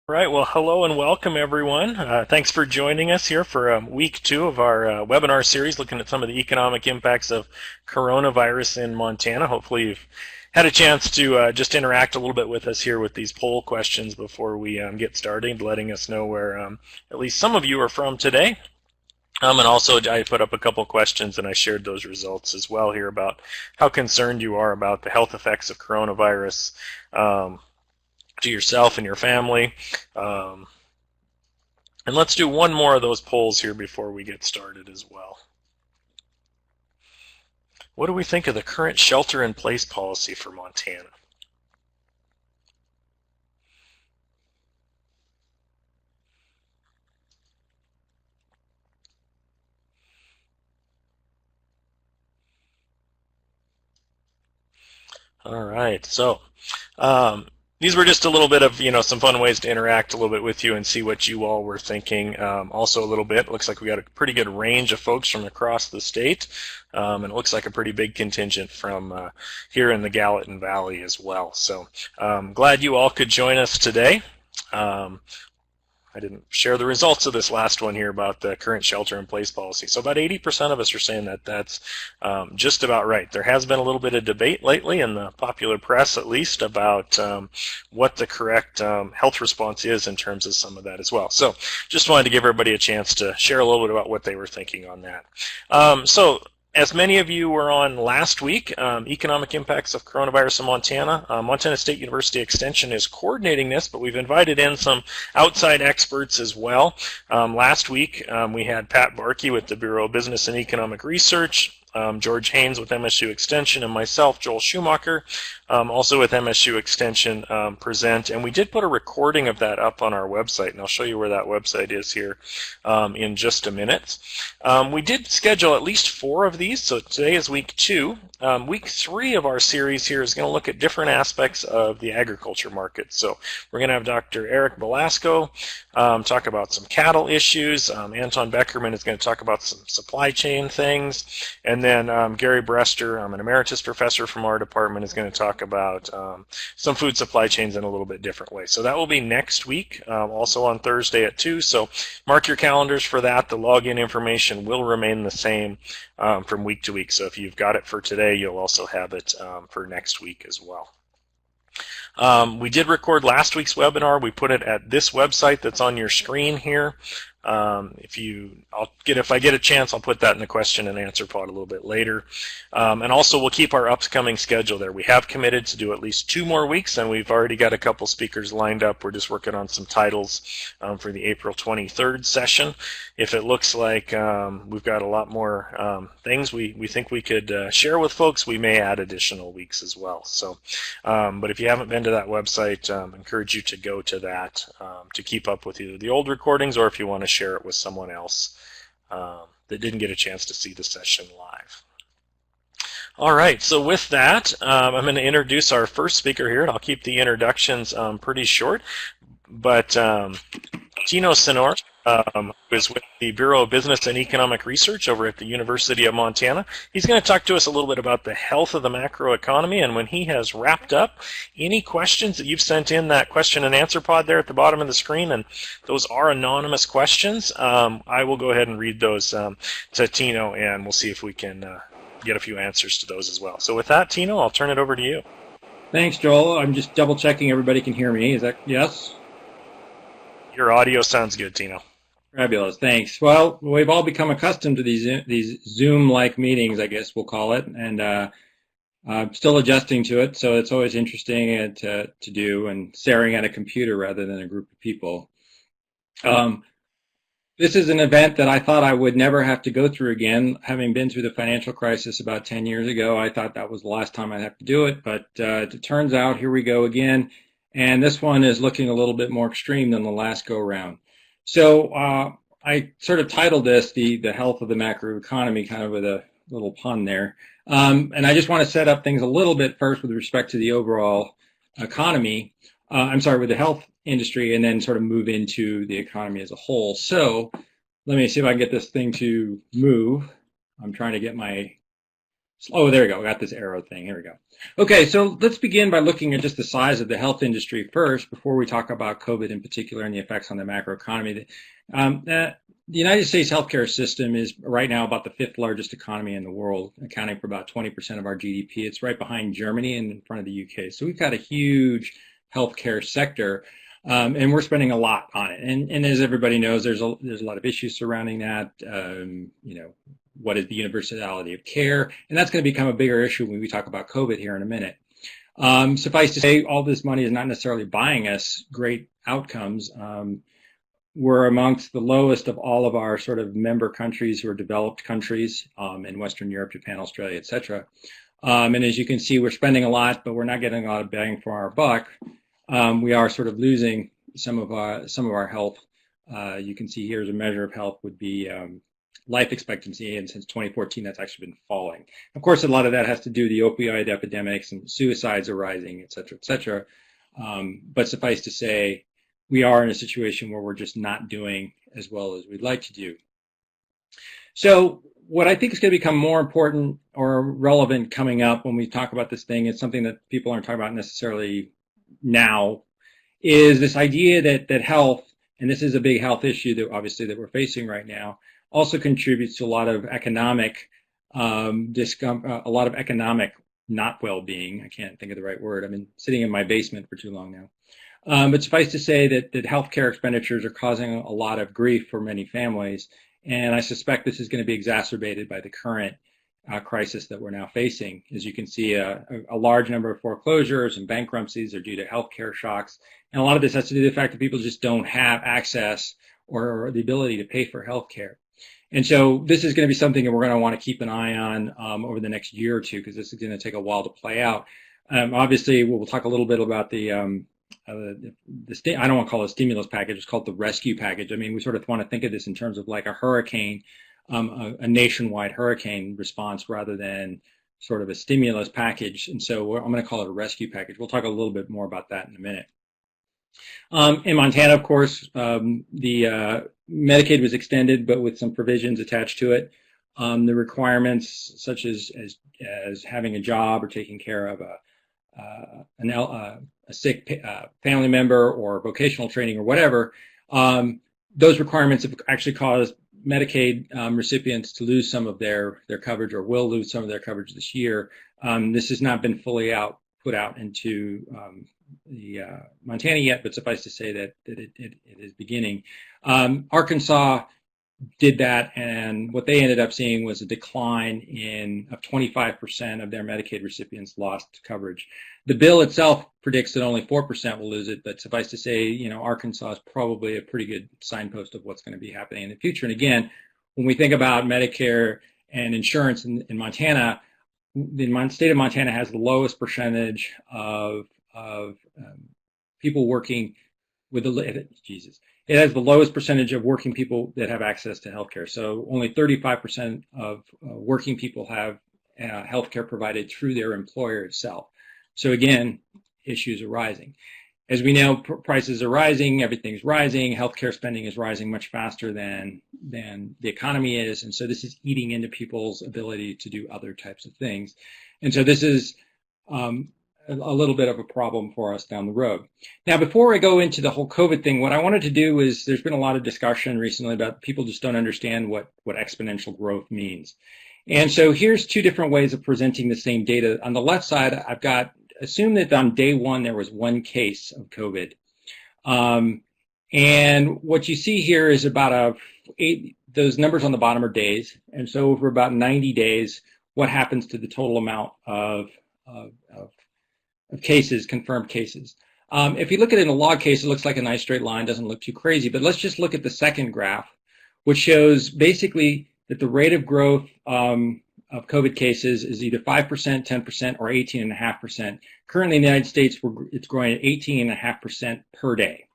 Right. Well, hello and welcome, everyone. Thanks for joining us here for week 2 of our webinar series looking at some of the economic impacts of coronavirus in Montana. Hopefully you've had a chance to just interact a little bit with us here with these poll questions before we get started, letting us know where at least some of you are from today. And also I put up a couple questions and I shared those results as well here about how concerned you are about the health effects of coronavirus to yourself and your family. And let's do one more of those polls here before we get started as well. What do we think of the current shelter-in-place policy for Montana? All right, so these were just a little bit of, some fun ways to interact a little bit with you and see what you all were thinking. Also a little bit, looks like we got a pretty good range of folks from across the state, and it looks like a pretty big contingent from here in the Gallatin Valley as well. So glad you all could join us today. I didn't share the results of this last one here about the current shelter-in-place policy. So about 80% of us are saying that that's just about right. There has been a little bit of debate lately in the popular press, at least, about what the correct health response is in terms of some of that as well. So just wanted to give everybody a chance to share a little bit about what they were thinking on that. As many of you were on last week, economic impacts of coronavirus in Montana. Montana State University Extension is coordinating this, but we've invited in some outside experts as well. Last week, we had Pat Barkey with the Bureau of Business and Economic Research, George Haynes with MSU Extension, and myself, Joel Schumacher, also with MSU Extension, present. And we did put a recording of that up on our website, and I'll show you where that website is here in just a minute. We did schedule at least 4 of these, so today is week 2. Week 3 of our series here is going to look at different aspects of the agriculture market. So we're going to have Dr. Eric Velasco talk about some cattle issues. Anton Beckerman is going to talk about some supply chain things. And then Gary Brester, an emeritus professor from our department, is going to talk about some food supply chains in a little bit different way. So that will be next week, also on Thursday at 2. So mark your calendars for that. The login information will remain the same from week to week. So if you've got it for today, you'll also have it for next week as well. We did record last week's webinar. We put it at this website that's on your screen here. If I get a chance, I'll put that in the question and answer pod a little bit later. And also, we'll keep our upcoming schedule there. We have committed to do at least 2 more weeks, and we've already got a couple speakers lined up. We're just working on some titles for the April 23rd session. If it looks like we've got a lot more things we think we could share with folks, we may add additional weeks as well. So, but if you haven't been to that website, I encourage you to go to that to keep up with either the old recordings or if you want to share it with someone else that didn't get a chance to see the session live. All right, so with that, I'm going to introduce our first speaker here, and I'll keep the introductions pretty short. But Tino Sonora, who is with the Bureau of Business and Economic Research over at the University of Montana. He's going to talk to us a little bit about the health of the macroeconomy, and when he has wrapped up, any questions that you've sent in that question and answer pod there at the bottom of the screen, and those are anonymous questions, I will go ahead and read those to Tino, and we'll see if we can get a few answers to those as well. So with that, Tino, I'll turn it over to you. Thanks, Joel. I'm just double checking everybody can hear me. Is that yes? Your audio sounds good, Tino. Fabulous, thanks. Well, we've all become accustomed to these Zoom-like meetings, I guess we'll call it, and I'm still adjusting to it, so it's always interesting to do, and staring at a computer rather than a group of people. This is an event that I thought I would never have to go through again. Having been through the financial crisis about 10 years ago, I thought that was the last time I'd have to do it, but it turns out here we go again, and this one is looking a little bit more extreme than the last go-round. So I sort of titled this the health of the macroeconomy, kind of with a little pun there. And I just want to set up things a little bit first with respect to the overall economy. With the health industry, and then sort of move into the economy as a whole. So let me see if I can get this thing to move. I'm trying to get my Oh, there we go. We got this arrow thing. Here we go. Okay, so let's begin by looking at just the size of the health industry first before we talk about COVID in particular and the effects on the macroeconomy. The United States healthcare system is right now about the fifth largest economy in the world, accounting for about 20% of our GDP. It's right behind Germany and in front of the UK. So we've got a huge healthcare sector, and we're spending a lot on it. And as everybody knows, there's a lot of issues surrounding that. What is the universality of care? And that's going to become a bigger issue when we talk about COVID here in a minute. Suffice to say, all this money is not necessarily buying us great outcomes. We're amongst the lowest of all of our sort of member countries who are developed countries in Western Europe, Japan, Australia, etc. And as you can see, we're spending a lot, but we're not getting a lot of bang for our buck. We are sort of losing some of our health. You can see here's a measure of health would be life expectancy, and since 2014, that's actually been falling. Of course, a lot of that has to do with the opioid epidemics and suicides are rising, et cetera, et cetera. But suffice to say, we are in a situation where we're just not doing as well as we'd like to do. So what I think is going to become more important or relevant coming up when we talk about this thing, it's something that people aren't talking about necessarily now, is this idea that health, and this is a big health issue that obviously that we're facing right now, also contributes to a lot of economic not well-being. I can't think of the right word. I've been sitting in my basement for too long now. But suffice to say that healthcare expenditures are causing a lot of grief for many families, and I suspect this is going to be exacerbated by the current crisis that we're now facing. As you can see, a large number of foreclosures and bankruptcies are due to healthcare shocks, and a lot of this has to do with the fact that people just don't have access or the ability to pay for healthcare. And so this is going to be something that we're going to want to keep an eye on over the next year or two, because this is going to take a while to play out. Obviously, we'll talk a little bit about I don't want to call it a stimulus package. It's called the rescue package. I mean, we sort of want to think of this in terms of like a hurricane, a nationwide hurricane response rather than sort of a stimulus package. And so I'm going to call it a rescue package. We'll talk a little bit more about that in a minute. In Montana, of course, the Medicaid was extended, but with some provisions attached to it. The requirements, such as having a job or taking care of a sick family member or vocational training or whatever, those requirements have actually caused Medicaid recipients to lose some of their coverage, or will lose some of their coverage this year. This has not been fully put out into the Montana yet, but suffice to say that it is beginning. Arkansas did that, and what they ended up seeing was a decline of 25% of their Medicaid recipients lost coverage. The bill itself predicts that only 4% will lose it, but suffice to say, Arkansas is probably a pretty good signpost of what's going to be happening in the future. And again, when we think about Medicare and insurance in Montana, the state of Montana has the lowest percentage of people working with it has the lowest percentage of working people that have access to healthcare. So only 35% of working people have healthcare provided through their employer itself. So again, issues are rising. As we know, prices are rising, everything's rising, healthcare spending is rising much faster than the economy is, and so this is eating into people's ability to do other types of things. And so this is a little bit of a problem for us down the road. Now, before I go into the whole COVID thing, what I wanted to do is, there's been a lot of discussion recently about people just don't understand what exponential growth means. And so here's two different ways of presenting the same data. On the left side, I've got, assume that on day one there was one case of COVID. And what you see here is about those numbers on the bottom are days. And so over about 90 days, what happens to the total amount of cases, confirmed cases. If you look at it in a log case, it looks like a nice straight line, doesn't look too crazy, but let's just look at the second graph, which shows basically that the rate of growth of COVID cases is either 5%, 10%, or 18.5%. Currently in the United States, it's growing at 18.5% per day.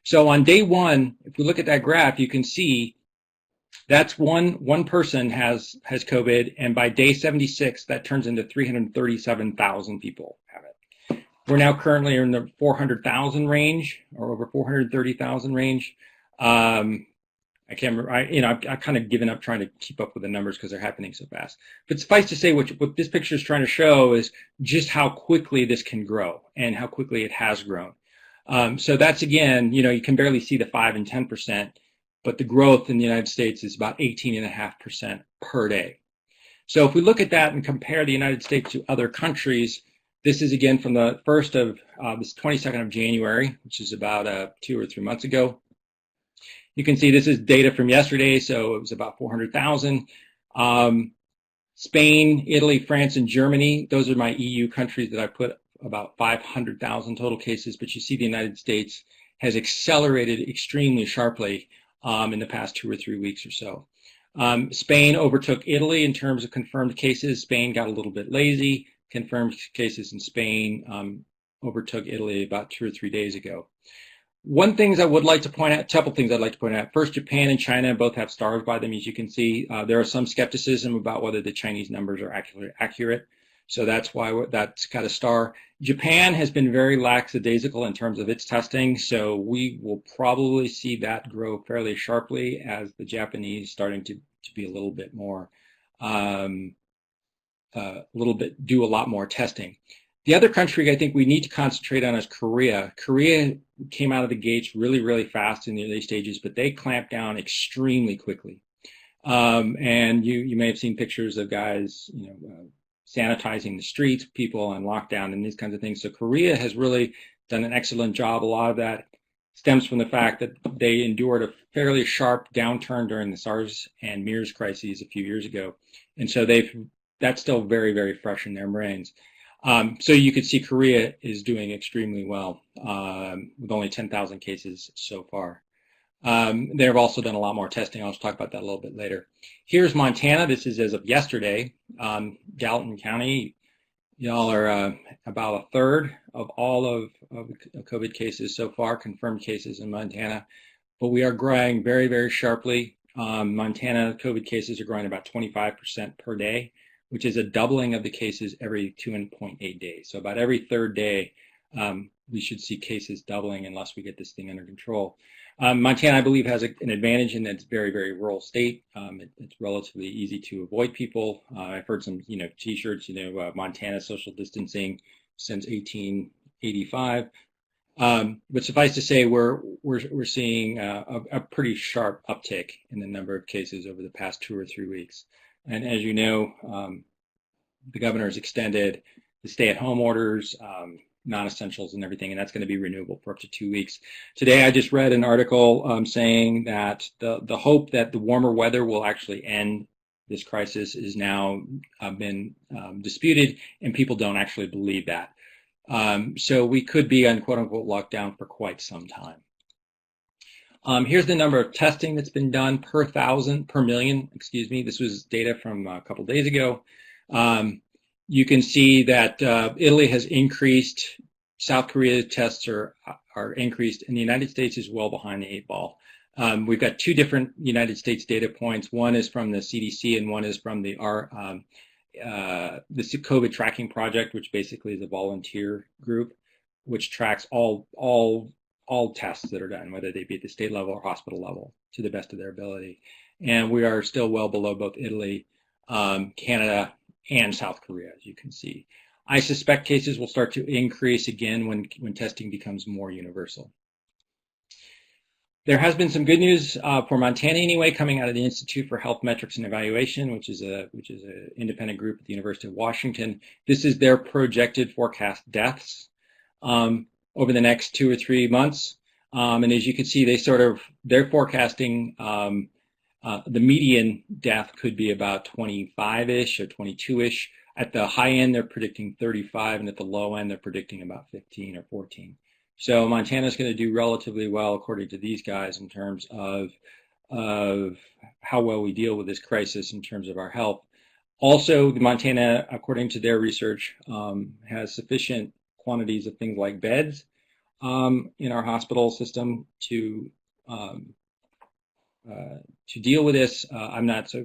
So on day one, if we look at that graph, you can see that's one person has COVID, and by day 76, that turns into 337,000 people have it. We're now currently in the 400,000 range, or over 430,000 range. I can't remember. I've kind of given up trying to keep up with the numbers because they're happening so fast. But suffice to say, what this picture is trying to show is just how quickly this can grow and how quickly it has grown. So that's, again, you can barely see the 5 and 10%, but the growth in the United States is about 18.5% per day. So if we look at that and compare the United States to other countries, this is again from the 22nd of January, which is about 2 or 3 months ago. You can see this is data from yesterday, so it was about 400,000. Spain, Italy, France, and Germany, those are my EU countries that I put about 500,000 total cases, but you see the United States has accelerated extremely sharply in the past 2 or 3 weeks or so. Spain overtook Italy in terms of confirmed cases. Spain got a little bit lazy. Confirmed cases in Spain overtook Italy about 2 or 3 days ago. One thing I would like to point out, a couple things I'd like to point out. First, Japan and China both have stars by them, as you can see. There is some skepticism about whether the Chinese numbers are accurate. So that's why that's got a star. Japan has been very lackadaisical in terms of its testing, so we will probably see that grow fairly sharply as the Japanese starting to be a little bit more, do a lot more testing. The other country I think we need to concentrate on is Korea. Korea came out of the gates really, really fast in the early stages, but they clamped down extremely quickly. And you may have seen pictures of guys, sanitizing the streets, people on lockdown, and these kinds of things. So Korea has really done an excellent job. A lot of that stems from the fact that they endured a fairly sharp downturn during the SARS and MERS crises a few years ago, and so that's still very, very fresh in their brains. So you could see Korea is doing extremely well with only 10,000 cases so far. They've also done a lot more testing. I'll talk about that a little bit later. Here's Montana. This is as of yesterday. Gallatin County, y'all are about a third of all of COVID cases so far, confirmed cases in Montana. But we are growing very, very sharply. Montana COVID cases are growing about 25% per day, which is a doubling of the cases every 2.8 days. So about every third day, we should see cases doubling unless we get this thing under control. Montana, I believe, has an advantage in that it's a very, very rural state. It's relatively easy to avoid people. I've heard some, T-shirts, Montana social distancing since 1885. But suffice to say, we're seeing a pretty sharp uptick in the number of cases over the past 2 or 3 weeks. And as you know, the governor has extended the stay-at-home orders, non-essentials and everything, and that's going to be renewable for up to 2 weeks. Today, I just read an article saying that the hope that the warmer weather will actually end this crisis is now been disputed, and people don't actually believe that. So we could be on quote-unquote lockdown for quite some time. Here's the number of testing that's been done per million, excuse me. This was data from a couple days ago. You can see that Italy has increased, South Korea's tests are increased, and the United States is well behind the 8 ball. We've got 2 different United States data points. One is from the CDC and one is from the COVID tracking project, which basically is a volunteer group, which tracks all tests that are done, whether they be at the state level or hospital level, to the best of their ability. And we are still well below both Italy, Canada, and South Korea, as you can see. I suspect cases will start to increase again when testing becomes more universal. There has been some good news for Montana anyway, coming out of the Institute for Health Metrics and Evaluation, which is an independent group at the University of Washington. This is their projected forecast deaths over the next 2 or 3 months. And as you can see, they're forecasting the median death could be about 25-ish or 22-ish. At the high end, they're predicting 35, and at the low end, they're predicting about 15 or 14. So Montana's going to do relatively well, according to these guys, in terms of how well we deal with this crisis in terms of our health. Also, Montana, according to their research, has sufficient quantities of things like beds in our hospital system to deal with this.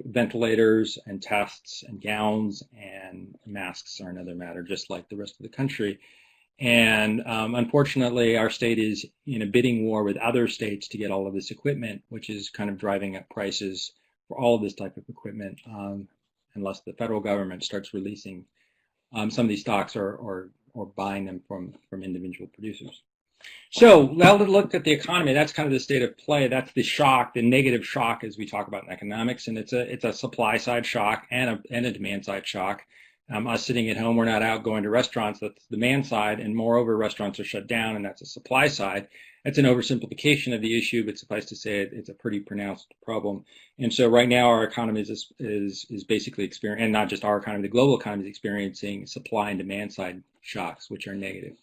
Ventilators and tests and gowns and masks are another matter, just like the rest of the country. And unfortunately, our state is in a bidding war with other states to get all of this equipment, which is kind of driving up prices for all of this type of equipment, unless the federal government starts releasing some of these stocks or buying them from individual producers. So now to look at the economy, that's kind of the state of play. That's the shock, the negative shock, as we talk about in economics, and it's a supply side shock and a demand side shock. Us sitting at home, we're not out going to restaurants. That's the demand side, and moreover, restaurants are shut down, and that's a supply side. It's an oversimplification of the issue, but suffice to say, it's a pretty pronounced problem. And so, right now, our economy is basically experiencing, and not just our economy, the global economy is experiencing supply and demand side shocks, which are negative.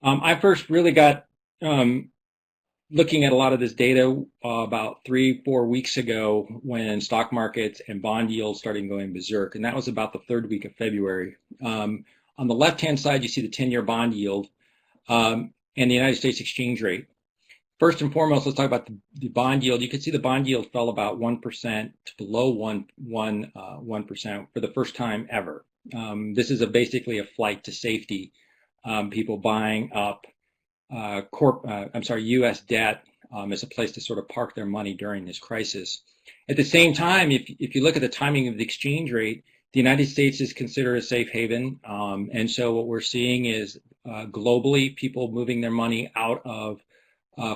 I first really got looking at a lot of this data about 3-4 weeks ago when stock markets and bond yields started going berserk, and that was about the third week of February. On the left-hand side, you see the 10-year bond yield and the United States exchange rate. First and foremost, let's talk about the bond yield. You can see the bond yield fell about 1% to below 1% for the first time ever. This is basically a flight to safety. People buying up U.S. debt as a place to sort of park their money during this crisis. At the same time, if you look at the timing of the exchange rate, the United States is considered a safe haven. And so what we're seeing is globally people moving their money out of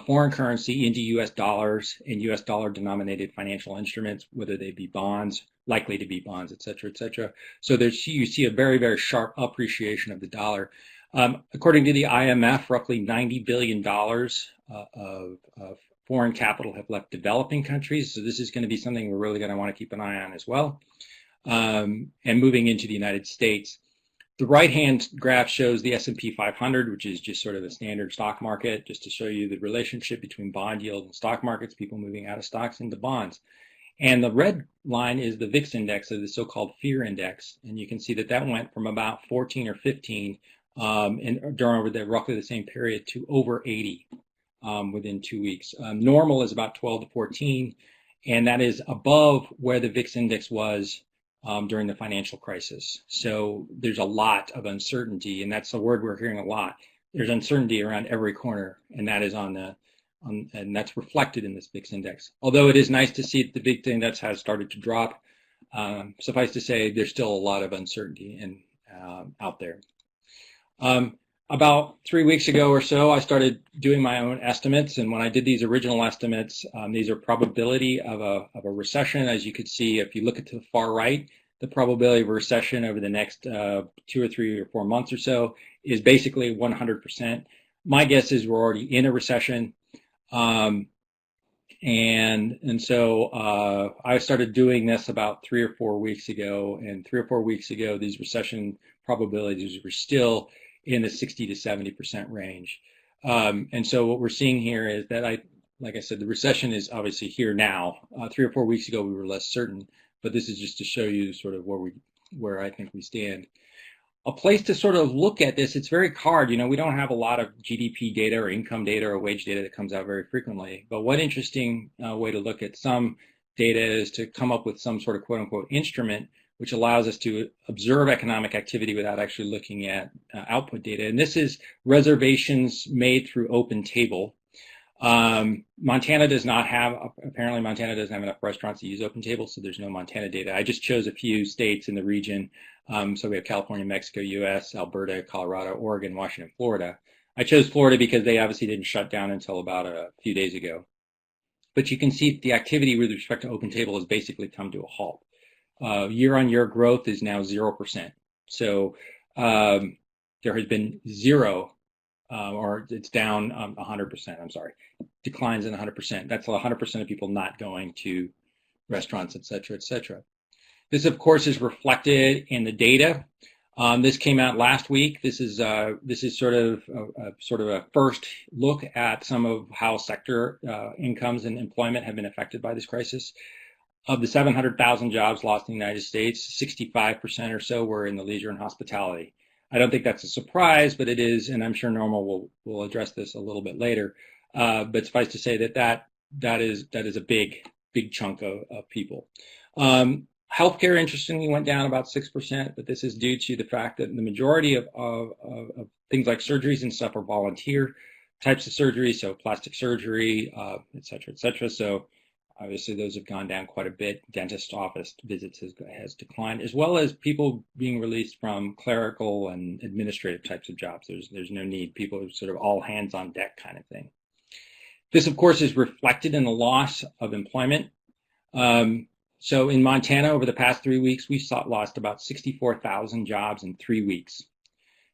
foreign currency into U.S. dollars and U.S. dollar denominated financial instruments, whether they be bonds, likely to be bonds, et cetera, et cetera. So you see a very, very sharp appreciation of the dollar. According to the IMF, roughly $90 billion of foreign capital have left developing countries. So this is going to be something we're really going to want to keep an eye on as well. And moving into the United States. The right-hand graph shows the S&P 500, which is just sort of a standard stock market, just to show you the relationship between bond yield and stock markets, people moving out of stocks into bonds. And the red line is the VIX index, or the so-called fear index. And you can see that went from about 14 or 15 during roughly the same period to over 80 within 2 weeks. Normal is about 12 to 14, and that is above where the VIX index was during the financial crisis. So there's a lot of uncertainty, and that's the word we're hearing a lot. There's uncertainty around every corner, and that is and that's reflected in this VIX index. Although it is nice to see that the VIX index has started to drop, suffice to say there's still a lot of uncertainty out there. About 3 weeks ago or so, I started doing my own estimates, and when I did these original estimates, these are probability of a recession. As you could see, if you look at to the far right, the probability of a recession over the next 2 or 3 or 4 months or so is basically 100%. My guess is we're already in a recession, and so I started doing this about 3 or 4 weeks ago, and 3 or 4 weeks ago, these recession probabilities were still in the 60 to 70% range. And so what we're seeing here is that like I said, the recession is obviously here now. 3 or 4 weeks ago, we were less certain, but this is just to show you sort of where I think we stand. A place to sort of look at this, it's very hard. We don't have a lot of GDP data or income data or wage data that comes out very frequently. But one interesting way to look at some data is to come up with some sort of quote unquote instrument which allows us to observe economic activity without actually looking at output data. And this is reservations made through Open Table. Montana doesn't have enough restaurants to use Open Table, so there's no Montana data. I just chose a few states in the region. So we have California, Mexico, US, Alberta, Colorado, Oregon, Washington, Florida. I chose Florida because they obviously didn't shut down until about a few days ago. But you can see the activity with respect to Open Table has basically come to a halt. Year-on-year growth is now 0%. So there has been zero, or it's down 100%. I'm sorry, declines in 100%. That's 100% of people not going to restaurants, et cetera, et cetera. This, of course, is reflected in the data. This came out last week. This is sort of a first look at some of how sector incomes and employment have been affected by this crisis. Of the 700,000 jobs lost in the United States, 65% or so were in the leisure and hospitality. I don't think that's a surprise, but it is, and I'm sure Norma will address this a little bit later. But suffice to say that is a big chunk of people. Healthcare, interestingly, went down about 6%, but this is due to the fact that the majority of things like surgeries and stuff are volunteer types of surgery, so plastic surgery, et cetera, et cetera. So obviously those have gone down quite a bit. Dentist office visits has declined, as well as people being released from clerical and administrative types of jobs. There's no need. People are sort of all hands on deck kind of thing. This, of course, is reflected in the loss of employment. So in Montana, over the past 3 weeks, we've lost about 64,000 jobs in 3 weeks.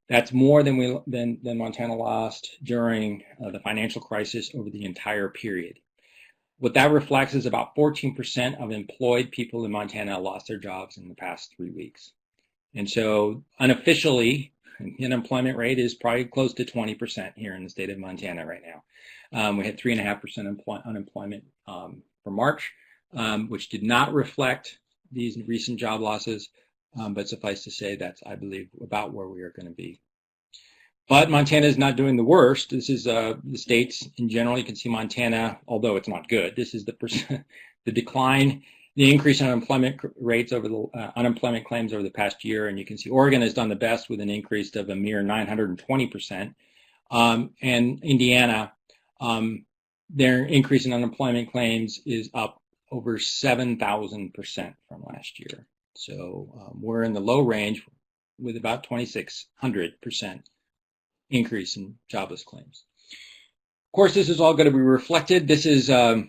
That's more than Montana lost during the financial crisis over the entire period. What that reflects is about 14% of employed people in Montana lost their jobs in the past 3 weeks. And so unofficially, the unemployment rate is probably close to 20% here in the state of Montana right now. We had 3.5% unemployment for March. Which did not reflect these recent job losses, but suffice to say that's, I believe, about where we are going to be. But Montana is not doing the worst. This is the states in general. You can see Montana, although it's not good. This is the decline, the increase in unemployment rates over the unemployment claims over the past year, and you can see Oregon has done the best with an increase of a mere 920%, and Indiana, their increase in unemployment claims is up over 7,000% from last year. So we're in the low range with about 2,600% increase in jobless claims. Of course, this is all going to be reflected. These are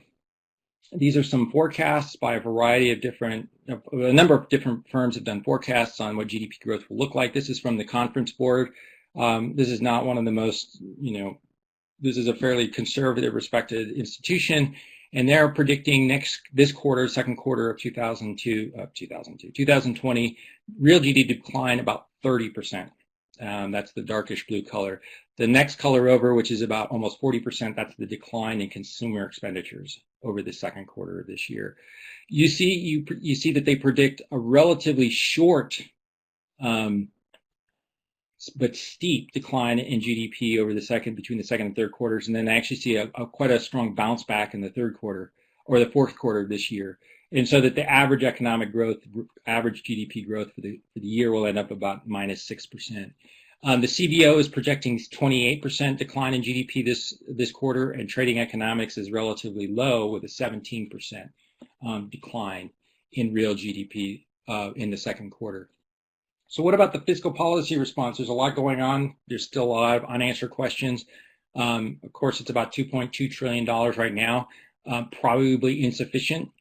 some forecasts by a variety of a number of different firms have done forecasts on what GDP growth will look like. This is from the Conference Board. This is not one of the most, this is a fairly conservative, respected institution. And they're predicting this quarter, second quarter of 2020, real GDP decline about 30%. That's the darkish blue color. The next color over, which is about almost 40%, that's the decline in consumer expenditures over the second quarter of this year. You see that they predict a relatively short but steep decline in GDP over between the second and third quarters, and then I actually see quite a strong bounce back in the third quarter or the fourth quarter of this year, and so that the average economic growth, average GDP growth for the year will end up about -6%. The CBO is projecting 28% decline in GDP this quarter, and Trading Economics is relatively low with a 17% decline in real GDP in the second quarter. So what about the fiscal policy response? There's a lot going on. There's still a lot of unanswered questions. Of course, it's about $2.2 trillion right now, probably insufficient.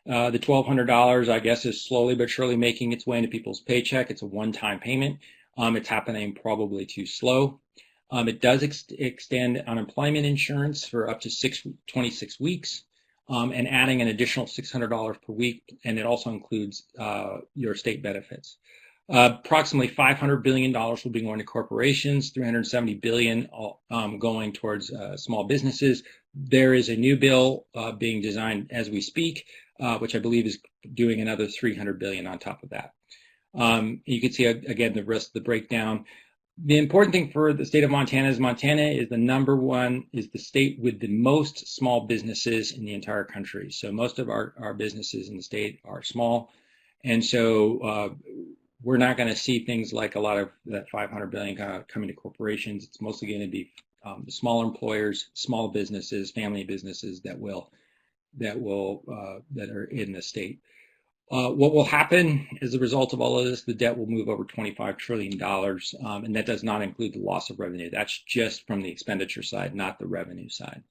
The $1,200, I guess, is slowly but surely making its way into people's paycheck. It's a one-time payment. It's happening probably too slow. It does extend unemployment insurance for up to 26 weeks, and adding an additional $600 per week, and it also includes your state benefits. Approximately $500 billion will be going to corporations, $370 billion going towards small businesses. There is a new bill being designed as we speak, which I believe is doing another $300 billion on top of that. You can see again the rest of the breakdown. The important thing for the state of Montana is the state with the most small businesses in the entire country. So most of our businesses in the state are small, and so we're not going to see things like a lot of that $500 billion coming to corporations. It's mostly going to be the small employers, small businesses, family businesses that are in the state. What will happen as a result of all of this? The debt will move over $25 trillion, and that does not include the loss of revenue. That's just from the expenditure side, not the revenue side.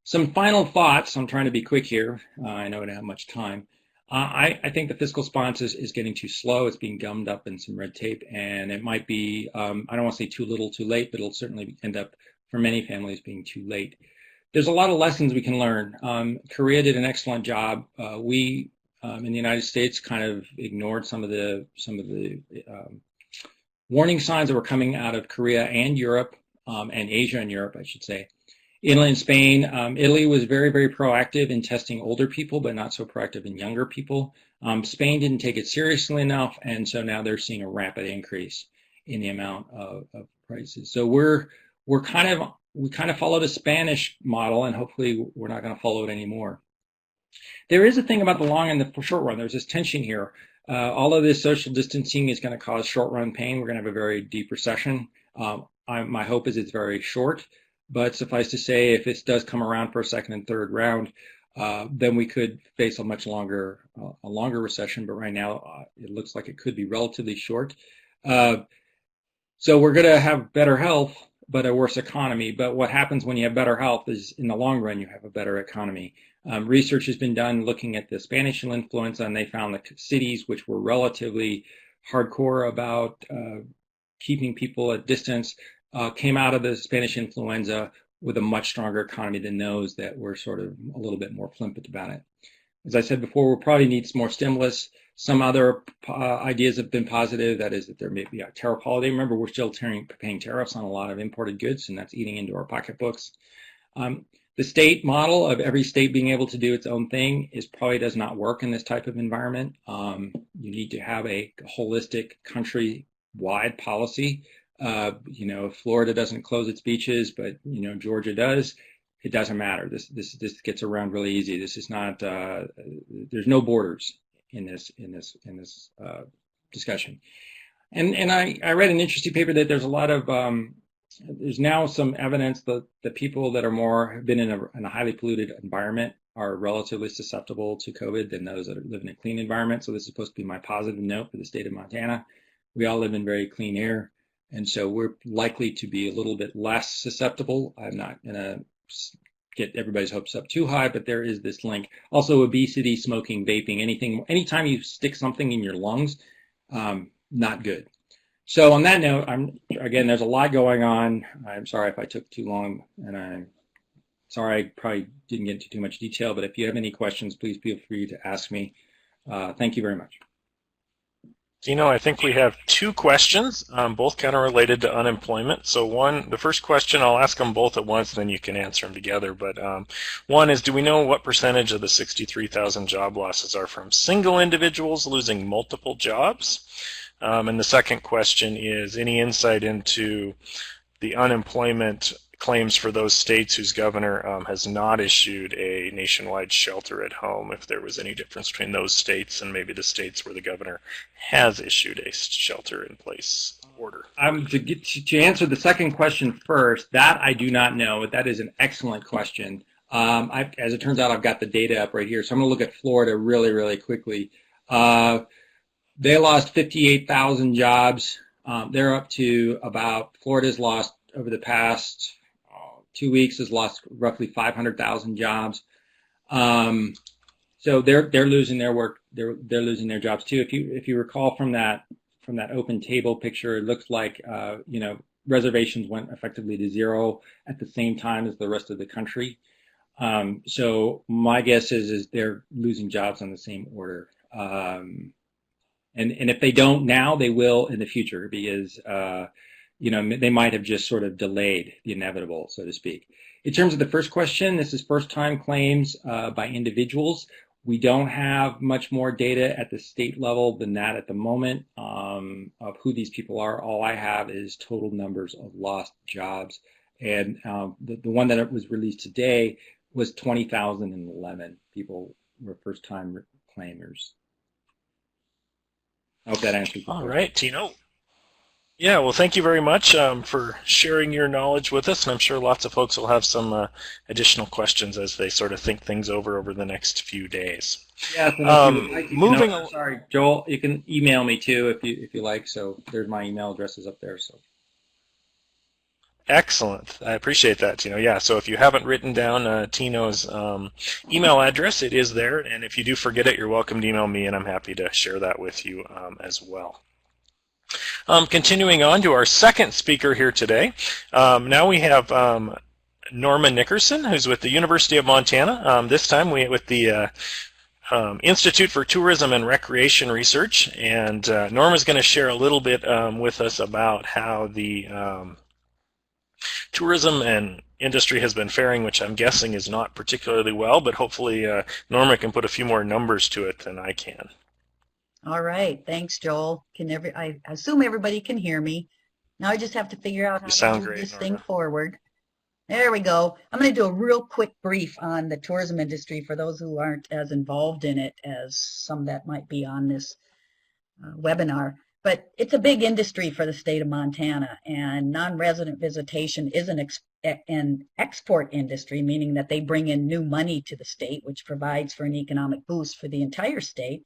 Some final thoughts. I'm trying to be quick here. I know I don't have much time. I think the fiscal response is getting too slow. It's being gummed up in some red tape, and it might be, I don't want to say too little, too late, but it'll certainly end up, for many families, being too late. There's a lot of lessons we can learn. Korea did an excellent job. We in the United States kind of ignored some of the warning signs that were coming out of Korea and Europe, and Asia and Europe, I should say. Italy and Spain. Italy was very, very proactive in testing older people, but not so proactive in younger people. Spain didn't take it seriously enough, and so now they're seeing a rapid increase in the amount of prices. So we kind of followed a Spanish model, and hopefully we're not going to follow it anymore. There is a thing about the long and the short run. There's this tension here. All of this social distancing is going to cause short-run pain. We're going to have a very deep recession. My hope is it's very short, but suffice to say, if it does come around for a second and third round, then we could face a much longer recession. But right now, it looks like it could be relatively short. So we're going to have better health, but a worse economy. But what happens when you have better health is, in the long run, you have a better economy. Research has been done looking at the Spanish influenza, and they found that cities which were relatively hardcore about keeping people at distance came out of the Spanish influenza with a much stronger economy than those that were sort of a little bit more flippant about it. As I said before, we'll probably need some more stimulus. Some other ideas have been positive. That is that there may be a tariff holiday. Remember, we're still paying tariffs on a lot of imported goods, and that's eating into our pocketbooks. The state model of every state being able to do its own thing probably does not work in this type of environment. You need to have a holistic country-wide policy. If Florida doesn't close its beaches, but Georgia does, it doesn't matter. This gets around really easy. This is not. There's no borders in this discussion. And I read an interesting paper that there's a lot of there's now some evidence that the people that have been in a highly polluted environment are relatively susceptible to COVID than those that live in a clean environment. So this is supposed to be my positive note for the state of Montana. We all live in very clean air, and so we're likely to be a little bit less susceptible. I'm not going to get everybody's hopes up too high, but there is this link. Also, obesity, smoking, vaping, anytime you stick something in your lungs, not good. So on that note, again, there's a lot going on. I'm sorry if I took too long, and I'm sorry I probably didn't get into too much detail, but if you have any questions, please feel free to ask me. Thank you very much. Tino, I think we have two questions, both kind of related to unemployment. So the first question, I'll ask them both at once, then you can answer them together. But one is, do we know what percentage of the 63,000 job losses are from single individuals losing multiple jobs? And the second question is, any insight into the unemployment claims for those states whose governor has not issued a nationwide shelter at home, if there was any difference between those states and maybe the states where the governor has issued a shelter in place order? To answer the second question first, that I do not know, but that is an excellent question. As it turns out, I've got the data up right here, so I'm going to look at Florida really, really quickly. They lost 58,000 jobs. They're up to Florida's lost over the past 2 weeks has lost roughly 500,000 jobs. So they're losing their work. They're losing their jobs too. If you recall from that open table picture, it looks like reservations went effectively to zero at the same time as the rest of the country. So my guess is they're losing jobs on the same order. And if they don't now, they will in the future, because they might have just sort of delayed the inevitable, so to speak. In terms of the first question, this is first-time claims by individuals. We don't have much more data at the state level than that at the moment of who these people are. All I have is total numbers of lost jobs. And the one that was released today was 20,011 people were first-time claimers. I hope that answers the question. All right, Tino. Yeah, well, thank you very much for sharing your knowledge with us, and I'm sure lots of folks will have some additional questions as they sort of think things over the next few days. Yes, sorry, Joel, you can email me too if you like. So there's my email addresses up there. So. Excellent. I appreciate that, Tino. Yeah, so if you haven't written down Tino's email address, it is there, and if you do forget it, you're welcome to email me, and I'm happy to share that with you as well. Continuing on to our second speaker here today. Now we have Norma Nickerson, who's with the University of Montana. This time with the Institute for Tourism and Recreation Research, and Norma's going to share a little bit with us about how the tourism and industry has been faring, which I'm guessing is not particularly well, but hopefully Norma can put a few more numbers to it than I can. All right, thanks, Joel. I assume everybody can hear me. Now I just have to figure out how to move this thing forward. There we go. I'm going to do a real quick brief on the tourism industry for those who aren't as involved in it as some that might be on this webinar. But it's a big industry for the state of Montana, and non-resident visitation is an export industry, meaning that they bring in new money to the state, which provides for an economic boost for the entire state.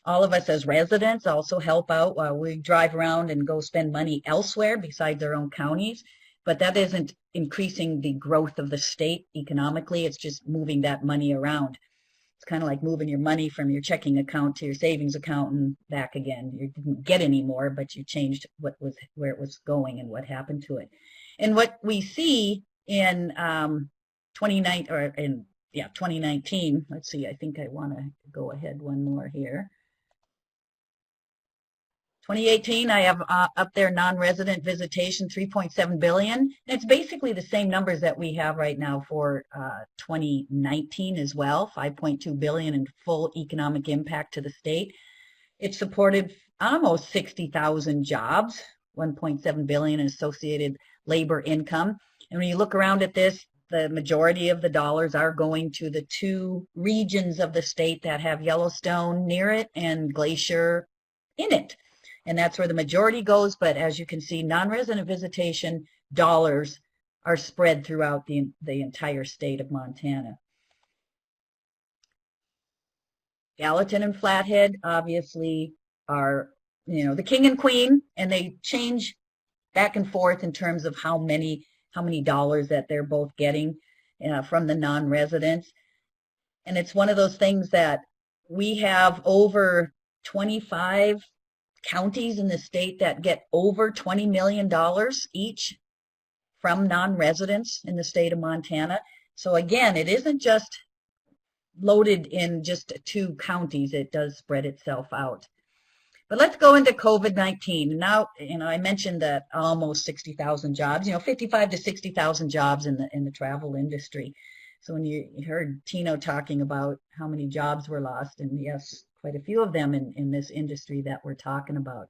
All of us as residents also help out while we drive around and go spend money elsewhere besides our own counties. But that isn't increasing the growth of the state economically. It's just moving that money around. It's kind of like moving your money from your checking account to your savings account and back again. You didn't get any more, but you changed where it was going and what happened to it. And what we see in 2019, let's see, I think I want to go ahead one more here. 2018, I have up there non-resident visitation, 3.7 billion. And it's basically the same numbers that we have right now for 2019 as well, 5.2 billion in full economic impact to the state. It supported almost 60,000 jobs, 1.7 billion in associated labor income. And when you look around at this, the majority of the dollars are going to the two regions of the state that have Yellowstone near it and Glacier in it. And that's where the majority goes. But as you can see, non-resident visitation dollars are spread throughout the entire state of Montana. Gallatin and Flathead obviously are, the king and queen, and they change back and forth in terms of how many dollars that they're both getting from the non-residents. And it's one of those things that we have over 25 counties in the state that get over $20 million each from non-residents in the state of Montana. So again, it isn't just loaded in just two counties. It does spread itself out. But let's go into COVID-19. Now, I mentioned that almost 60,000 jobs, 55 to 60,000 jobs in the travel industry. So when you heard Tino talking about how many jobs were lost, and yes, quite a few of them in this industry that we're talking about.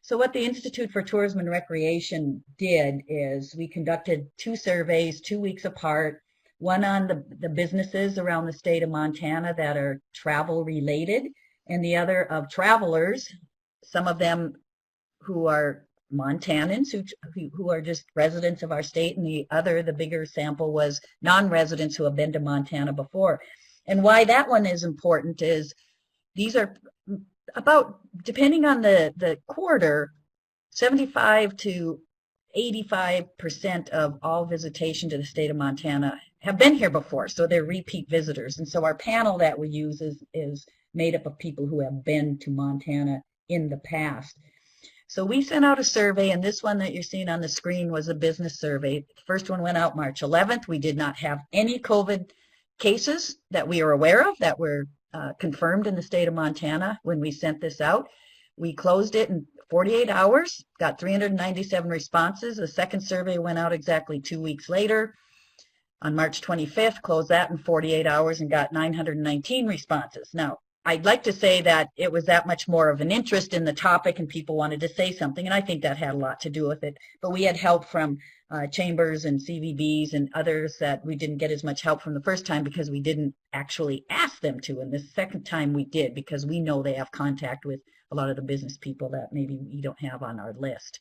So what the Institute for Tourism and Recreation did is we conducted two surveys 2 weeks apart, one on the businesses around the state of Montana that are travel related, and the other of travelers, some of them who are Montanans who are just residents of our state, and the bigger sample was non-residents who have been to Montana before. And why that one is important is these are about, depending on the quarter, 75 to 85% of all visitation to the state of Montana have been here before, so they're repeat visitors. And so our panel that we use is made up of people who have been to Montana in the past. So we sent out a survey, and this one that you're seeing on the screen was a business survey. The first one went out March 11th. We did not have any COVID cases that we are aware of that were confirmed in the state of Montana when we sent this out. We closed it in 48 hours, got 397 responses. The second survey went out exactly 2 weeks later. On March 25th, closed that in 48 hours and got 919 responses. Now, I'd like to say that it was that much more of an interest in the topic and people wanted to say something, and I think that had a lot to do with it. But we had help from chambers and CVBs and others that we didn't get as much help from the first time because we didn't actually ask them to. And the second time we did, because we know they have contact with a lot of the business people that maybe we don't have on our list.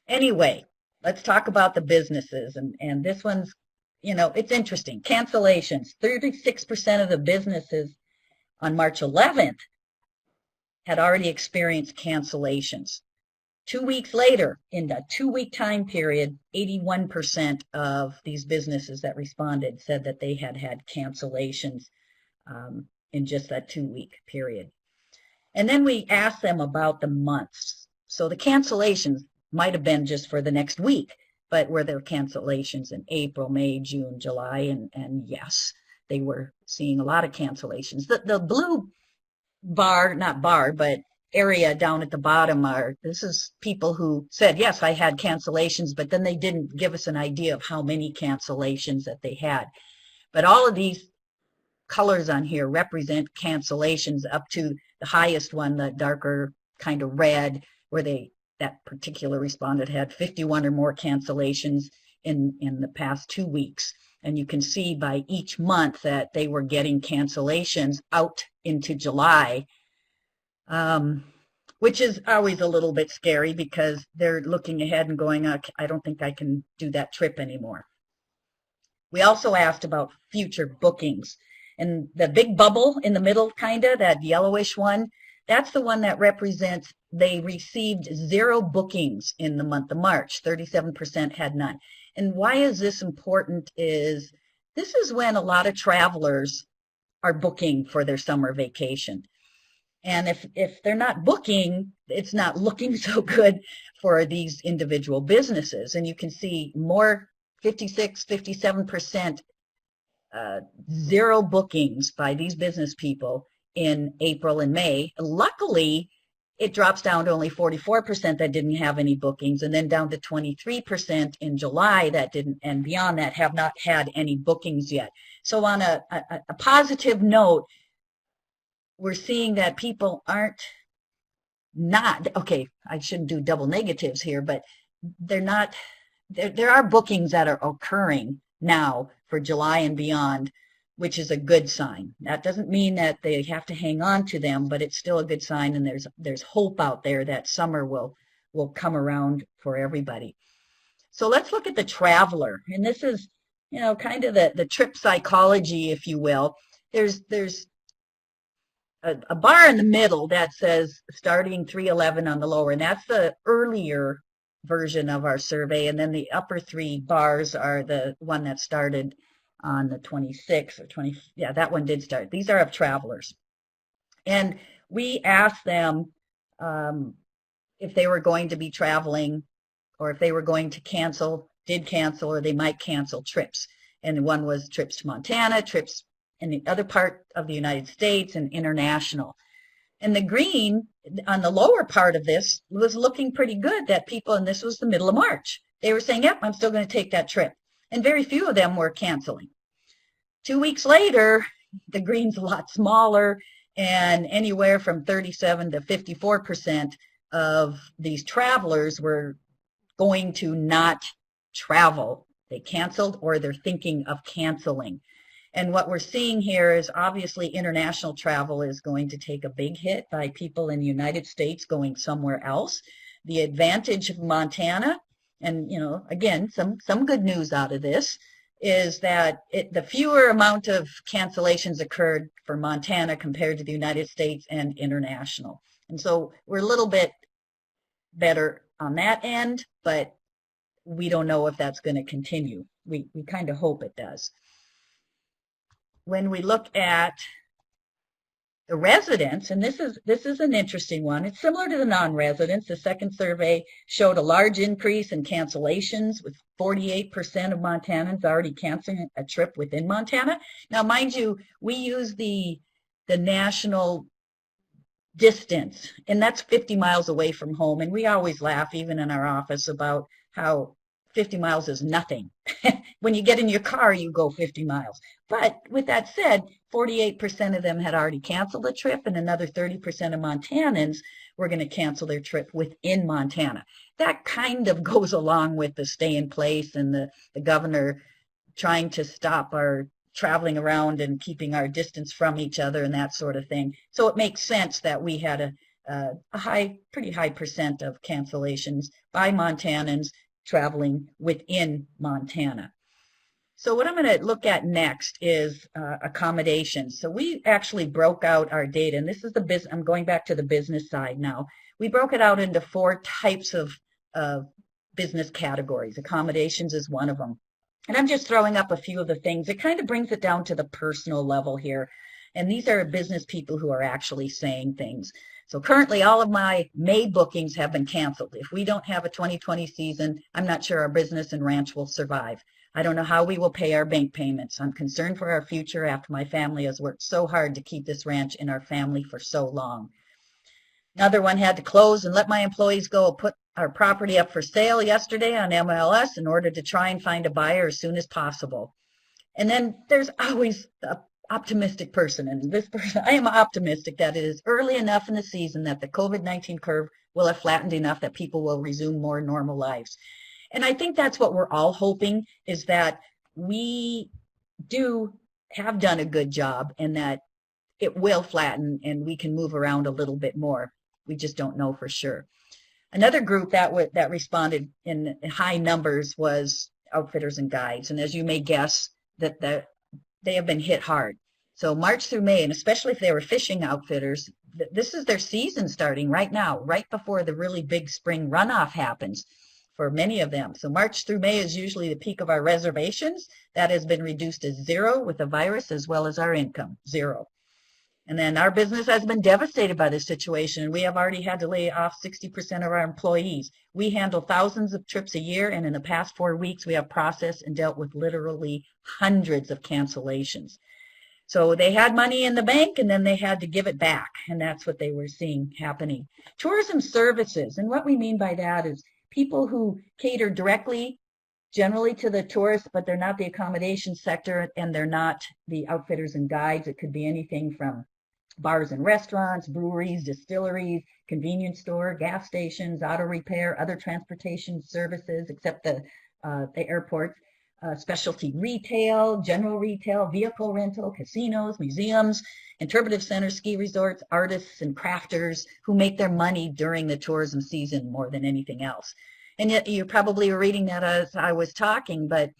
Anyway, let's talk about the businesses. And this one's, it's interesting. Cancellations. 36% of the businesses on March 11th had already experienced cancellations. 2 weeks later, in the 2-week time period, 81% of these businesses that responded said that they had had cancellations in just that 2-week period. And then we asked them about the months. So the cancellations might have been just for the next week, but were there cancellations in April, May, June, July? And yes, they were seeing a lot of cancellations. The blue bar, not bar, but area down at the bottom this is people who said, yes, I had cancellations, but then they didn't give us an idea of how many cancellations that they had. But all of these colors on here represent cancellations up to the highest one, the darker kind of red, where that particular respondent had 51 or more cancellations in the past 2 weeks. And you can see by each month that they were getting cancellations out into July, which is always a little bit scary because they're looking ahead and going, I don't think I can do that trip anymore. We also asked about future bookings. And the big bubble in the middle, that yellowish one, that's the one that represents they received 0 bookings in the month of March. 37% had none. And why is this important is this is when a lot of travelers are booking for their summer vacation. And if they're not booking, it's not looking so good for these individual businesses. And you can see more 56, 57% 0 bookings by these business people in April and May. Luckily, it drops down to only 44% that didn't have any bookings, and then down to 23% in July that didn't, and beyond that have not had any bookings yet. So on a positive note, we're seeing that people aren't not, okay, I shouldn't do double negatives here, but they're not, there are bookings that are occurring now for July and beyond, which is a good sign. That doesn't mean that they have to hang on to them, but it's still a good sign, and there's hope out there that summer will come around for everybody. So let's look at the traveler, and this is, kind of the trip psychology, if you will. There's a bar in the middle that says starting 311 on the lower, and that's the earlier version of our survey, and then the upper 3 bars are the one that started on the 26th or 20. Yeah, that one did start. These are of travelers. And we asked them if they were going to be traveling or if they were going to did cancel, or they might cancel trips. And one was trips to Montana, trips in the other part of the United States, and international. And the green on the lower part of this was looking pretty good, that people, and this was the middle of March, they were saying, yep, I'm still going to take that trip. And very few of them were canceling. 2 weeks later, the green's a lot smaller, and anywhere from 37 to 54% of these travelers were going to not travel. They canceled, or they're thinking of canceling. And what we're seeing here is obviously international travel is going to take a big hit by people in the United States going somewhere else. The advantage of Montana, and again, some good news out of this, is that the fewer amount of cancellations occurred for Montana compared to the United States and international. And so we're a little bit better on that end, but we don't know if that's going to continue. We kind of hope it does. When we look at the residents, and this is an interesting one. It's similar to the non-residents. The second survey showed a large increase in cancellations, with 48% of Montanans already canceling a trip within Montana. Now, mind you, we use the national distance, and that's 50 miles away from home. And we always laugh, even in our office, about how 50 miles is nothing. When you get in your car, you go 50 miles. But with that said, 48% of them had already canceled the trip, and another 30% of Montanans were going to cancel their trip within Montana. That kind of goes along with the stay in place and the governor trying to stop our traveling around and keeping our distance from each other and that sort of thing. So it makes sense that we had a pretty high percent of cancellations by Montanans traveling within Montana. So what I'm going to look at next is accommodations. So we actually broke out our data, and this is the business. I'm going back to the business side now. We broke it out into 4 types of business categories. Accommodations is one of them. And I'm just throwing up a few of the things. It kind of brings it down to the personal level here. And these are business people who are actually saying things. So currently, all of my May bookings have been canceled. If we don't have a 2020 season, I'm not sure our business and ranch will survive. I don't know how we will pay our bank payments. I'm concerned for our future after my family has worked so hard to keep this ranch in our family for so long. Another one had to close and let my employees go. Put our property up for sale yesterday on MLS in order to try and find a buyer as soon as possible. And then there's always an optimistic person. And this person, I am optimistic that it is early enough in the season that the COVID-19 curve will have flattened enough that people will resume more normal lives. And I think that's what we're all hoping, is that we have done a good job and that it will flatten and we can move around a little bit more. We just don't know for sure. Another group that responded in high numbers was outfitters and guides. And as you may guess, that they have been hit hard. So March through May, and especially if they were fishing outfitters, this is their season starting right now, right before the really big spring runoff happens for many of them. So March through May is usually the peak of our reservations. That has been reduced to zero with the virus, as well as our income, zero. And then our business has been devastated by this situation. We have already had to lay off 60% of our employees. We handle thousands of trips a year, and in the past 4 weeks, we have processed and dealt with literally hundreds of cancellations. So they had money in the bank, and then they had to give it back, and that's what they were seeing happening. Tourism services, and what we mean by that is people who cater directly, generally to the tourists, but they're not the accommodation sector, and they're not the outfitters and guides. It could be anything from bars and restaurants, breweries, distilleries, convenience store, gas stations, auto repair, other transportation services, except the airports, specialty retail, general retail, vehicle rental, casinos, museums, interpretive centers, ski resorts, artists and crafters who make their money during the tourism season more than anything else. And yet you probably were reading that as I was talking, but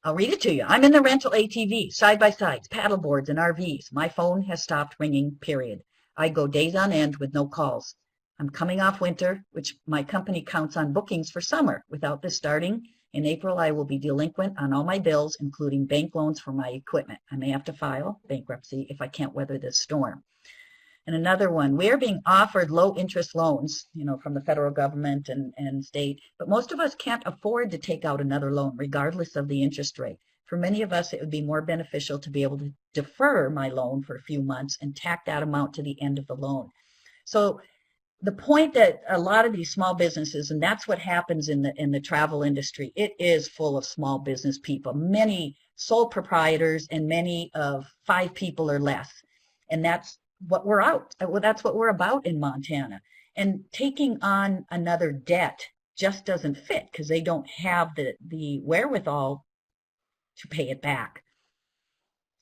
I'll read it to you. I'm in the rental ATV, side-by-sides, paddleboards, and RVs. My phone has stopped ringing, period. I go days on end with no calls. I'm coming off winter, which my company counts on bookings for summer. Without this starting, in April, I will be delinquent on all my bills, including bank loans for my equipment. I may have to file bankruptcy if I can't weather this storm. And another one, we are being offered low interest loans, from the federal government and state, but most of us can't afford to take out another loan, regardless of the interest rate. For many of us, it would be more beneficial to be able to defer my loan for a few months and tack that amount to the end of the loan. So the point that a lot of these small businesses, and that's what happens in the travel industry, it is full of small business people, many sole proprietors and many of 5 people or less. And that's what that's what we're about in Montana. And taking on another debt just doesn't fit because they don't have the wherewithal to pay it back.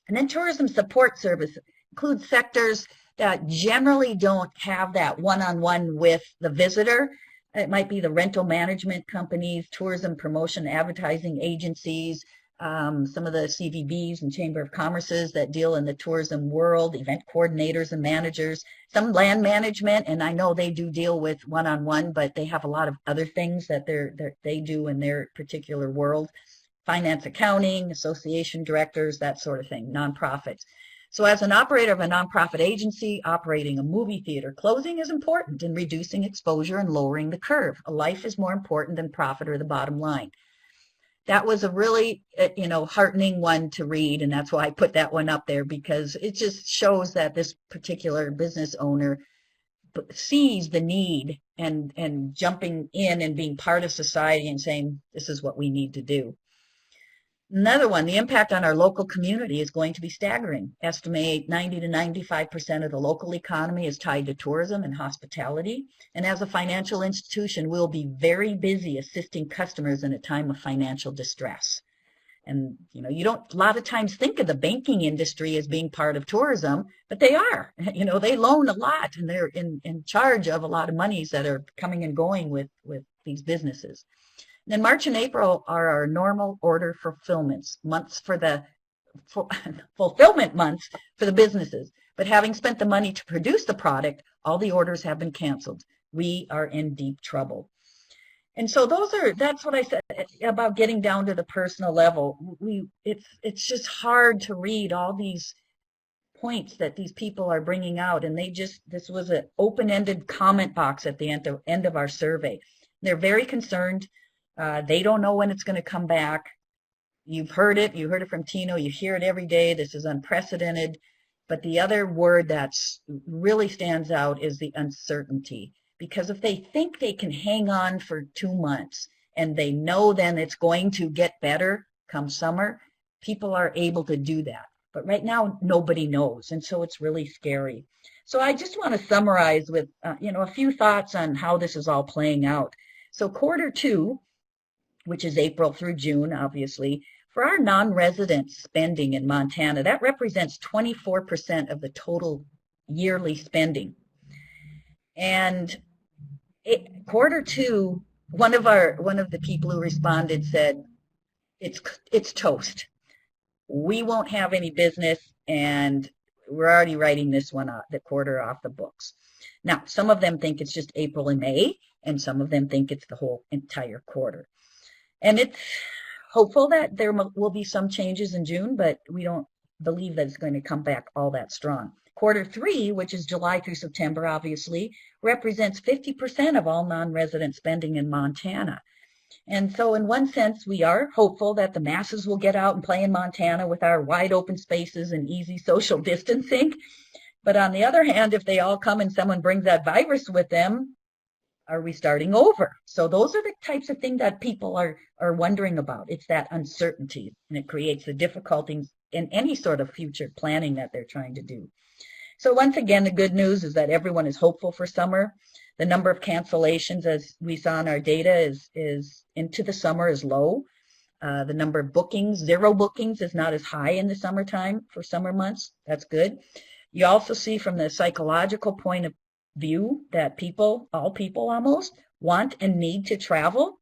And then tourism support service includes sectors that generally don't have that one-on-one with the visitor. It might be the rental management companies, tourism promotion advertising agencies, some of the CVBs and Chamber of Commerce's that deal in the tourism world, event coordinators and managers, some land management, and I know they do deal with one-on-one, but they have a lot of other things that they do in their particular world, finance, accounting, association directors, that sort of thing, nonprofits. So as an operator of a nonprofit agency operating a movie theater, closing is important in reducing exposure and lowering the curve. A life is more important than profit or the bottom line. That was a really, heartening one to read, and that's why I put that one up there, because it just shows that this particular business owner sees the need and jumping in and being part of society and saying, this is what we need to do. Another one, the impact on our local community is going to be staggering. Estimate 90 to 95% of the local economy is tied to tourism and hospitality. And as a financial institution, we'll be very busy assisting customers in a time of financial distress. And, you don't a lot of times think of the banking industry as being part of tourism, but they are. They loan a lot, and they're in charge of a lot of monies that are coming and going with these businesses. Then March and April are our normal order fulfillments, months for the fulfillment months for the businesses. But having spent the money to produce the product, all the orders have been canceled. We are in deep trouble. And so that's what I said about getting down to the personal level. It's just hard to read all these points that these people are bringing out. And this was an open-ended comment box at the end of our survey. They're very concerned. They don't know when it's going to come back. You've heard it. You heard it from Tino. You hear it every day. This is unprecedented. But the other word that really stands out is the uncertainty. Because if they think they can hang on for 2 months and they know then it's going to get better come summer, people are able to do that. But right now, nobody knows. And so it's really scary. So I just want to summarize with, a few thoughts on how this is all playing out. So quarter 2, which is April through June, obviously, for our non-resident spending in Montana, that represents 24% of the total yearly spending. And quarter two, one of the people who responded said, it's toast. We won't have any business, and we're already writing this one off, the quarter off the books. Now, some of them think it's just April and May, and some of them think it's the whole entire quarter. And it's hopeful that there will be some changes in June, but we don't believe that it's going to come back all that strong. Quarter three, which is July through September, obviously, represents 50% of all non-resident spending in Montana. And so in one sense, we are hopeful that the masses will get out and play in Montana with our wide open spaces and easy social distancing. But on the other hand, if they all come and someone brings that virus with them, are we starting over? So those are the types of things that people are wondering about. It's that uncertainty, and it creates the difficulties in any sort of future planning that they're trying to do. So once again, the good news is that everyone is hopeful for summer. The number of cancellations, as we saw in our data, is into the summer is low. The number of bookings, 0 bookings, is not as high in the summertime for summer months. That's good. You also see from the psychological point of view that people, all people almost, want and need to travel.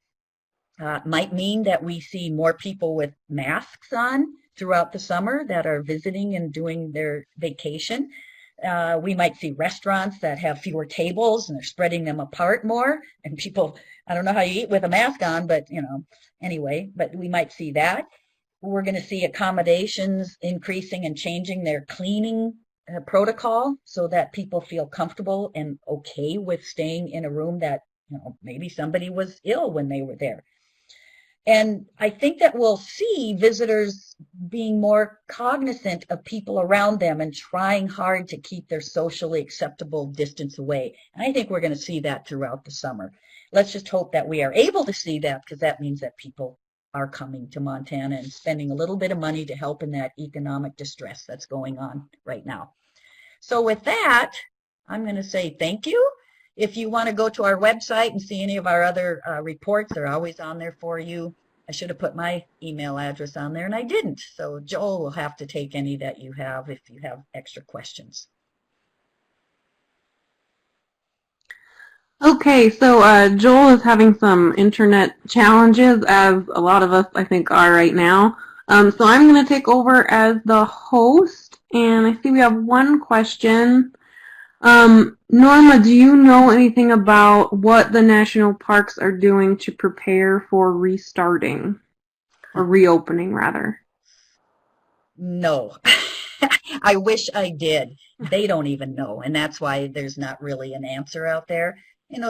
Might mean that we see more people with masks on throughout the summer that are visiting and doing their vacation. We might see restaurants that have fewer tables and they're spreading them apart more. And people, I don't know how you eat with a mask on, but anyway, but we might see that. We're going to see accommodations increasing and changing their cleaning protocol so that people feel comfortable and okay with staying in a room that, maybe somebody was ill when they were there. And I think that we'll see visitors being more cognizant of people around them and trying hard to keep their socially acceptable distance away. And I think we're going to see that throughout the summer. Let's just hope that we are able to see that, because that means that people are coming to Montana and spending a little bit of money to help in that economic distress that's going on right now. So with that, I'm going to say thank you. If you want to go to our website and see any of our other reports, they're always on there for you. I should have put my email address on there, and I didn't. So Joel will have to take any that you have if you have extra questions. Okay, so Joel is having some internet challenges, as a lot of us, I think, are right now. So I'm going to take over as the host, and I see we have one question. Norma, do you know anything about what the national parks are doing to prepare for restarting, or reopening, rather? No. I wish I did. They don't even know, and that's why there's not really an answer out there.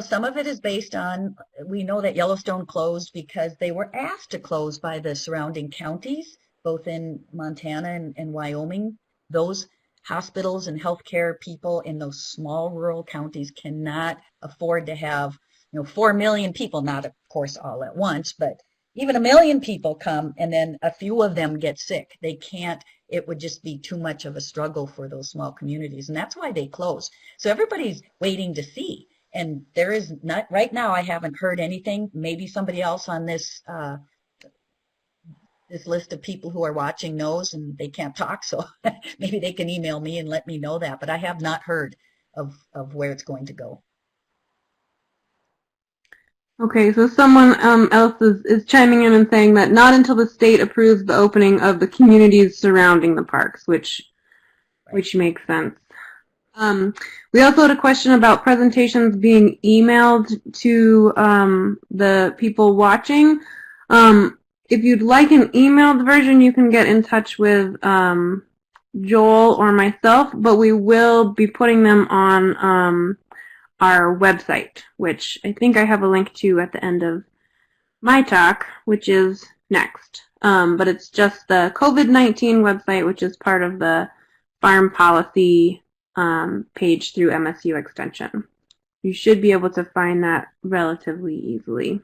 Some of it is based on, we know that Yellowstone closed because they were asked to close by the surrounding counties, both in Montana and Wyoming. Those hospitals and healthcare people in those small rural counties cannot afford to have, 4 million people, not of course all at once, but even 1 million people come and then a few of them get sick. They can't, it would just be too much of a struggle for those small communities. And that's why they close. So everybody's waiting to see. And there is not, right now I haven't heard anything. Maybe somebody else on this this list of people who are watching knows, and they can't talk, so maybe they can email me and let me know that. But I have not heard of where it's going to go. Okay, so someone else is chiming in and saying that not until the state approves the opening of the communities surrounding the parks, which makes sense. We also had a question about presentations being emailed to the people watching. If you'd like an emailed version, you can get in touch with Joel or myself, but we will be putting them on our website, which I think I have a link to at the end of my talk, which is next. But it's just the COVID-19 website, which is part of the farm policy page through MSU Extension. You should be able to find that relatively easily.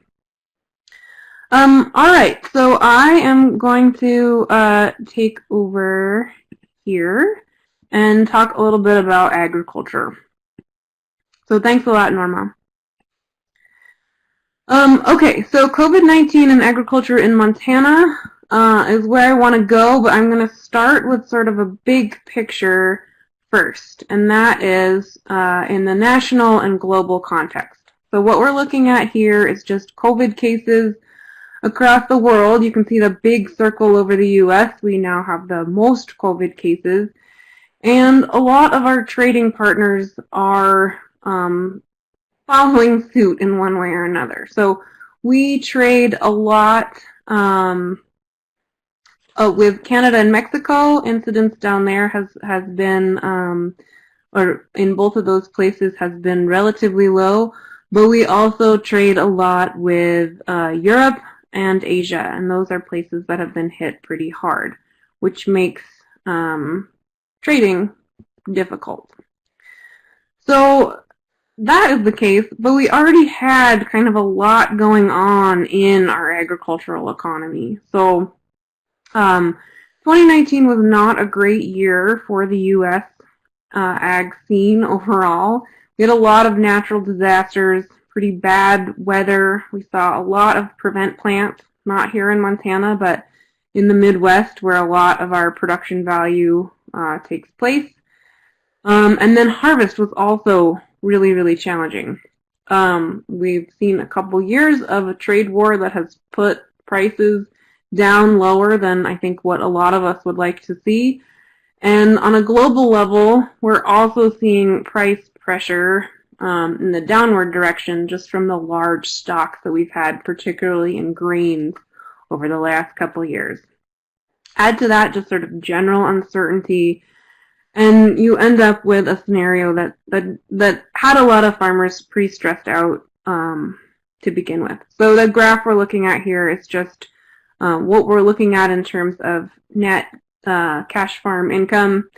All right, so I am going to take over here and talk a little bit about agriculture. So thanks a lot, Norma. Okay, so COVID-19 and agriculture in Montana is where I want to go, but I'm going to start with sort of a big picture first, and that is in the national and global context. So what we're looking at here is just COVID cases across the world. You can see the big circle over the U.S. We now have the most COVID cases, and a lot of our trading partners are following suit in one way or another. So we trade a lot with Canada and Mexico. Incidence down there has been, or in both of those places, has been relatively low. But we also trade a lot with Europe and Asia, and those are places that have been hit pretty hard, which makes trading difficult. So that is the case, but we already had kind of a lot going on in our agricultural economy. So 2019 was not a great year for the U.S. Ag scene overall. We had a lot of natural disasters, pretty bad weather. We saw a lot of prevent plants, not here in Montana, but in the Midwest where a lot of our production value takes place. And then harvest was also really, really challenging. We've seen a couple years of a trade war that has put prices down lower than I think what a lot of us would like to see. And on a global level, we're also seeing price pressure in the downward direction just from the large stocks that we've had, particularly in grains over the last couple years. Add to that just sort of general uncertainty, and you end up with a scenario that had a lot of farmers pretty stressed out to begin with. So the graph we're looking at here is just what we're looking at in terms of net cash farm income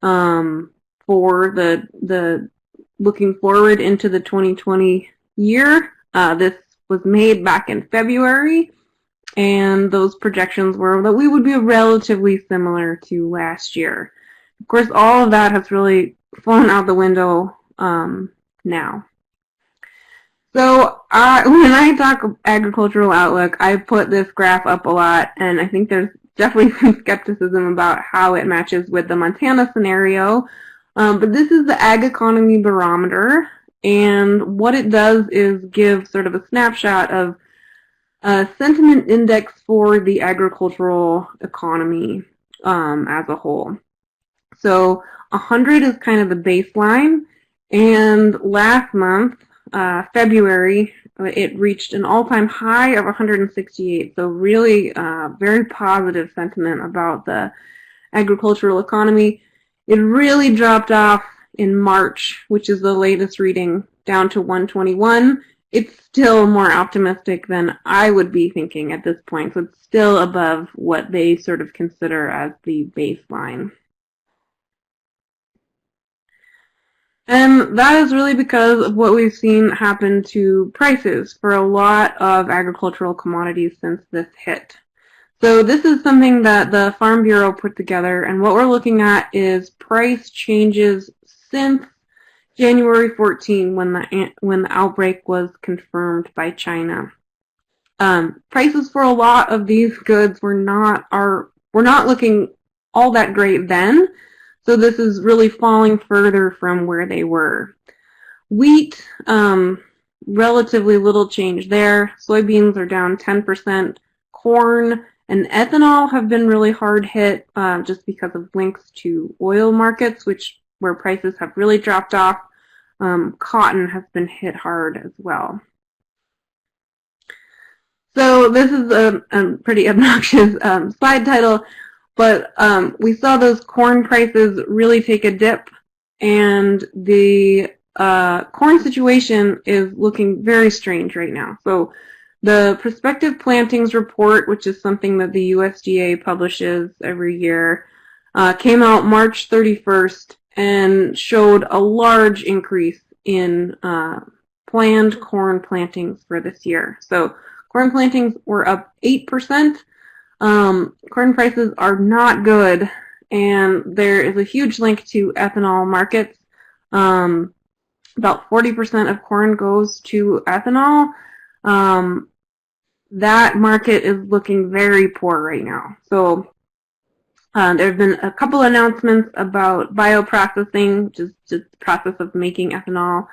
for the looking forward into the 2020 year. This was made back in February, and those projections were that we would be relatively similar to last year. Of course, all of that has really flown out the window now. So when I talk agricultural outlook, I put this graph up a lot, and I think there's definitely some skepticism about how it matches with the Montana scenario. But this is the Ag Economy Barometer, and what it does is give sort of a snapshot of a sentiment index for the agricultural economy as a whole. So 100 is kind of the baseline, and last month, February, it reached an all-time high of 168. So really very positive sentiment about the agricultural economy. It really dropped off in March, which is the latest reading, down to 121. It's still more optimistic than I would be thinking at this point, so it's still above what they sort of consider as the baseline. And that is really because of what we've seen happen to prices for a lot of agricultural commodities since this hit. So this is something that the Farm Bureau put together, and what we're looking at is price changes since January 14, when the outbreak was confirmed by China. Prices for a lot of these goods were not looking all that great then. So this is really falling further from where they were. Wheat, relatively little change there. Soybeans are down 10%. Corn and ethanol have been really hard hit just because of links to oil markets, where prices have really dropped off. Cotton has been hit hard as well. So this is a pretty obnoxious slide title. But we saw those corn prices really take a dip, and the corn situation is looking very strange right now. So the prospective plantings report, which is something that the USDA publishes every year, came out March 31st and showed a large increase in planned corn plantings for this year. So corn plantings were up 8%. Corn prices are not good, and there is a huge link to ethanol markets. About 40% of corn goes to ethanol. that market is looking very poor right now. So there have been a couple announcements about bioprocessing, which is just the process of making ethanol.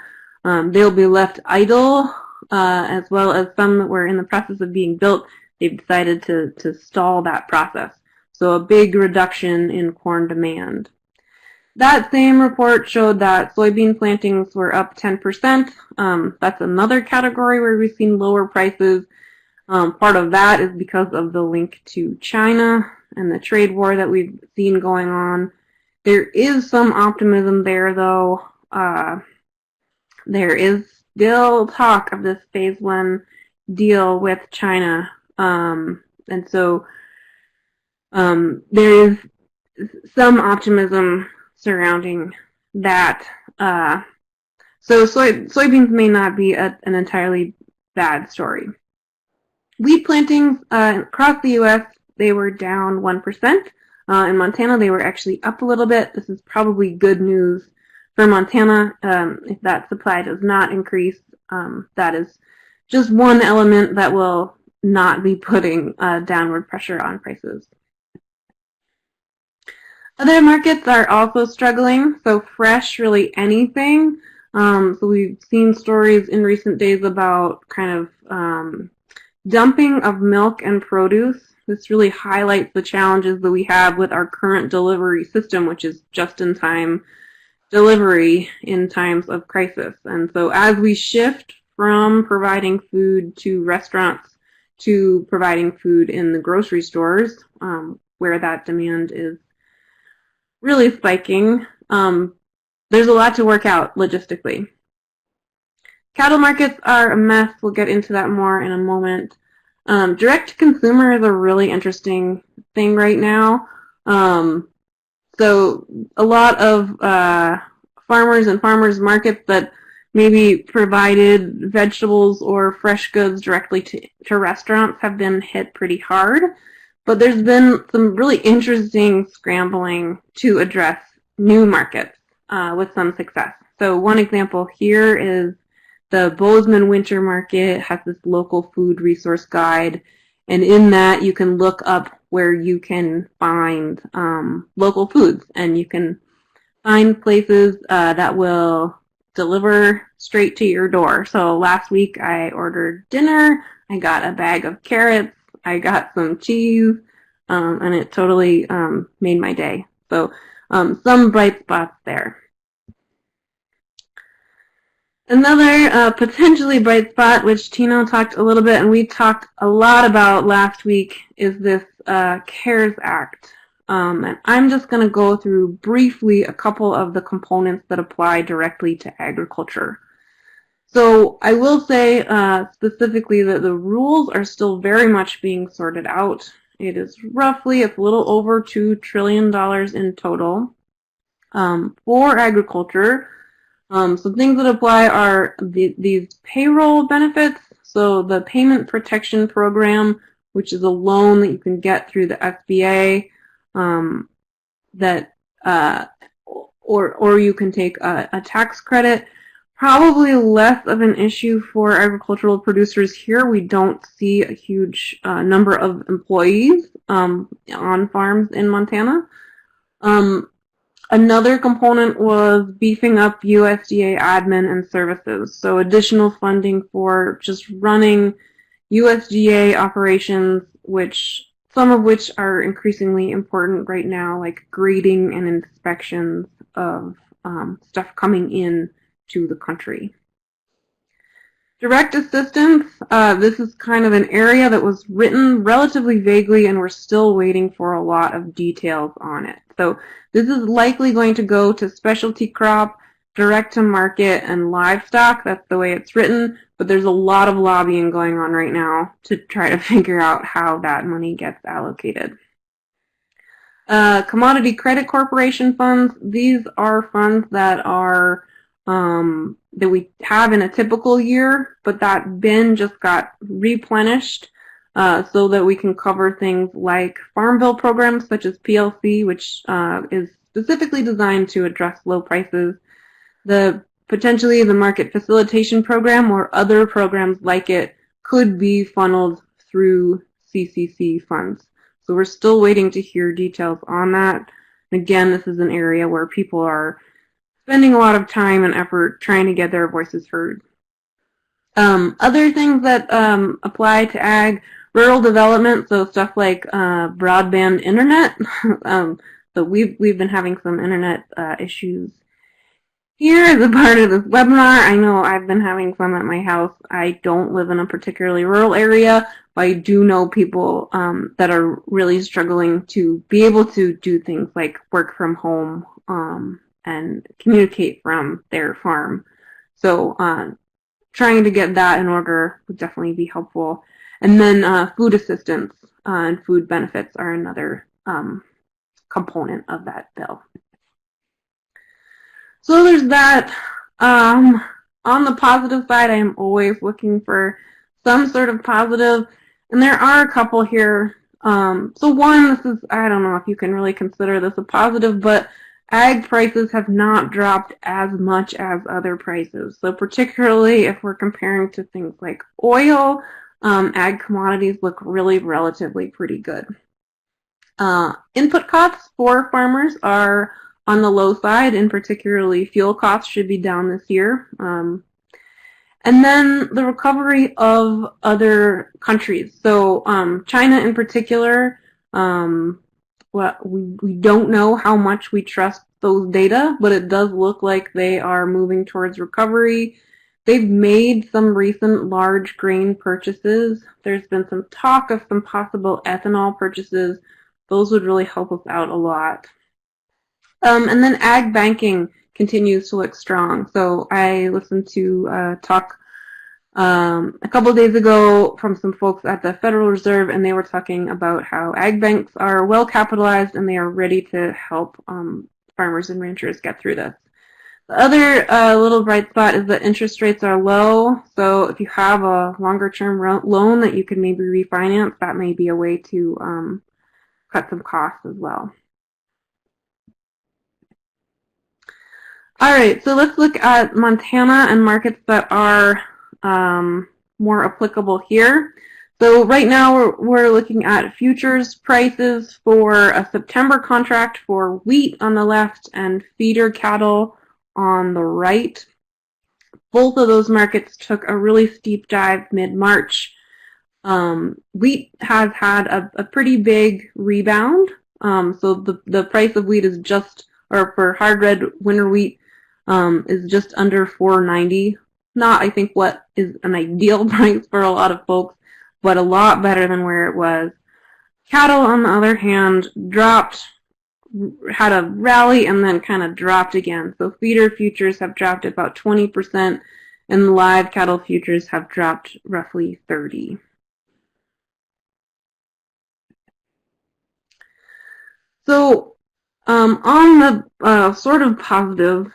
They'll be left idle, as well as some that were in the process of being built. They've decided to stall that process. So a big reduction in corn demand. That same report showed that soybean plantings were up 10%. That's another category where we've seen lower prices. Part of that is because of the link to China and the trade war that we've seen going on. There is some optimism there, though. There is still talk of this phase 1 deal with China. And so there is some optimism surrounding that. So soybeans may not be an entirely bad story. Wheat plantings across the U.S., they were down 1%. In Montana, they were actually up a little bit. This is probably good news for Montana. If that supply does not increase, that is just one element that will not be putting downward pressure on prices. Other markets are also struggling, so fresh, really anything. So we've seen stories in recent days about kind of dumping of milk and produce. This really highlights the challenges that we have with our current delivery system, which is just-in-time delivery in times of crisis. And so as we shift from providing food to restaurants to providing food in the grocery stores, where that demand is really spiking, there's a lot to work out logistically. Cattle markets are a mess. We'll get into that more in a moment. Direct-to-consumer is a really interesting thing right now. So a lot of farmers and farmers markets that maybe provided vegetables or fresh goods directly to restaurants have been hit pretty hard. But there's been some really interesting scrambling to address new markets with some success. So one example here is the Bozeman Winter Market has this local food resource guide, and in that you can look up where you can find local foods, and you can find places that will deliver straight to your door. So last week I ordered dinner, I got a bag of carrots, I got some cheese, and it totally made my day. So some bright spots there. Another potentially bright spot, which Tino talked a little bit and we talked a lot about last week, is this CARES Act. And I'm just going to go through briefly a couple of the components that apply directly to agriculture. So I will say specifically that the rules are still very much being sorted out. It is roughly, it's a little over $2 trillion in total for agriculture. So things that apply are these payroll benefits. So the Payment Protection Program, which is a loan that you can get through the SBA, or you can take a tax credit. Probably less of an issue for agricultural producers here. We don't see a huge number of employees on farms in Montana. Another component was beefing up USDA admin and services, so additional funding for just running USDA operations, some of which are increasingly important right now, like grading and inspections of stuff coming in to the country. Direct assistance, this is kind of an area that was written relatively vaguely, and we're still waiting for a lot of details on it. So this is likely going to go to specialty crop, direct to market, and livestock. That's the way it's written, but there's a lot of lobbying going on right now to try to figure out how that money gets allocated. Commodity Credit Corporation funds, these are funds that are that we have in a typical year, but that bin just got replenished so that we can cover things like farm bill programs such as PLC, which is specifically designed to address low prices, potentially the market facilitation program or other programs like it, could be funneled through CCC funds. So we're still waiting to hear details on that. Again, this is an area where people are spending a lot of time and effort trying to get their voices heard. Other things that apply to ag, rural development, so stuff like broadband internet. So we've been having some internet issues here as a part of this webinar. I know I've been having some at my house. I don't live in a particularly rural area, but I do know people that are really struggling to be able to do things like work from home and communicate from their farm. So trying to get that in order would definitely be helpful. And then food assistance and food benefits are another component of that bill. So there's that. On the positive side, I am always looking for some sort of positive, and there are a couple here. So one, this is, I don't know if you can really consider this a positive, but ag prices have not dropped as much as other prices. So particularly if we're comparing to things like oil, ag commodities look really relatively pretty good. Input costs for farmers are on the low side, and particularly fuel costs should be down this year. And then the recovery of other countries. So China in particular, we don't know how much we trust those data, but it does look like they are moving towards recovery. They've made some recent large grain purchases. There's been some talk of some possible ethanol purchases. Those would really help us out a lot. And then ag banking continues to look strong. So I listened to talk a couple of days ago from some folks at the Federal Reserve, and they were talking about how ag banks are well capitalized and they are ready to help farmers and ranchers get through this. The other little bright spot is that interest rates are low. So if you have a longer term loan that you can maybe refinance, that may be a way to cut some costs as well. All right, so let's look at Montana and markets that are more applicable here. So right now we're looking at futures prices for a September contract for wheat on the left and feeder cattle on the right. Both of those markets took a really steep dive mid-March. Wheat has had a pretty big rebound. So the price of wheat is just, or for hard red winter wheat, is just under $4.90. Not, I think, what is an ideal price for a lot of folks, but a lot better than where it was. Cattle, on the other hand, dropped, had a rally, and then kind of dropped again. So feeder futures have dropped about 20%, and live cattle futures have dropped roughly 30%. So on the sort of positive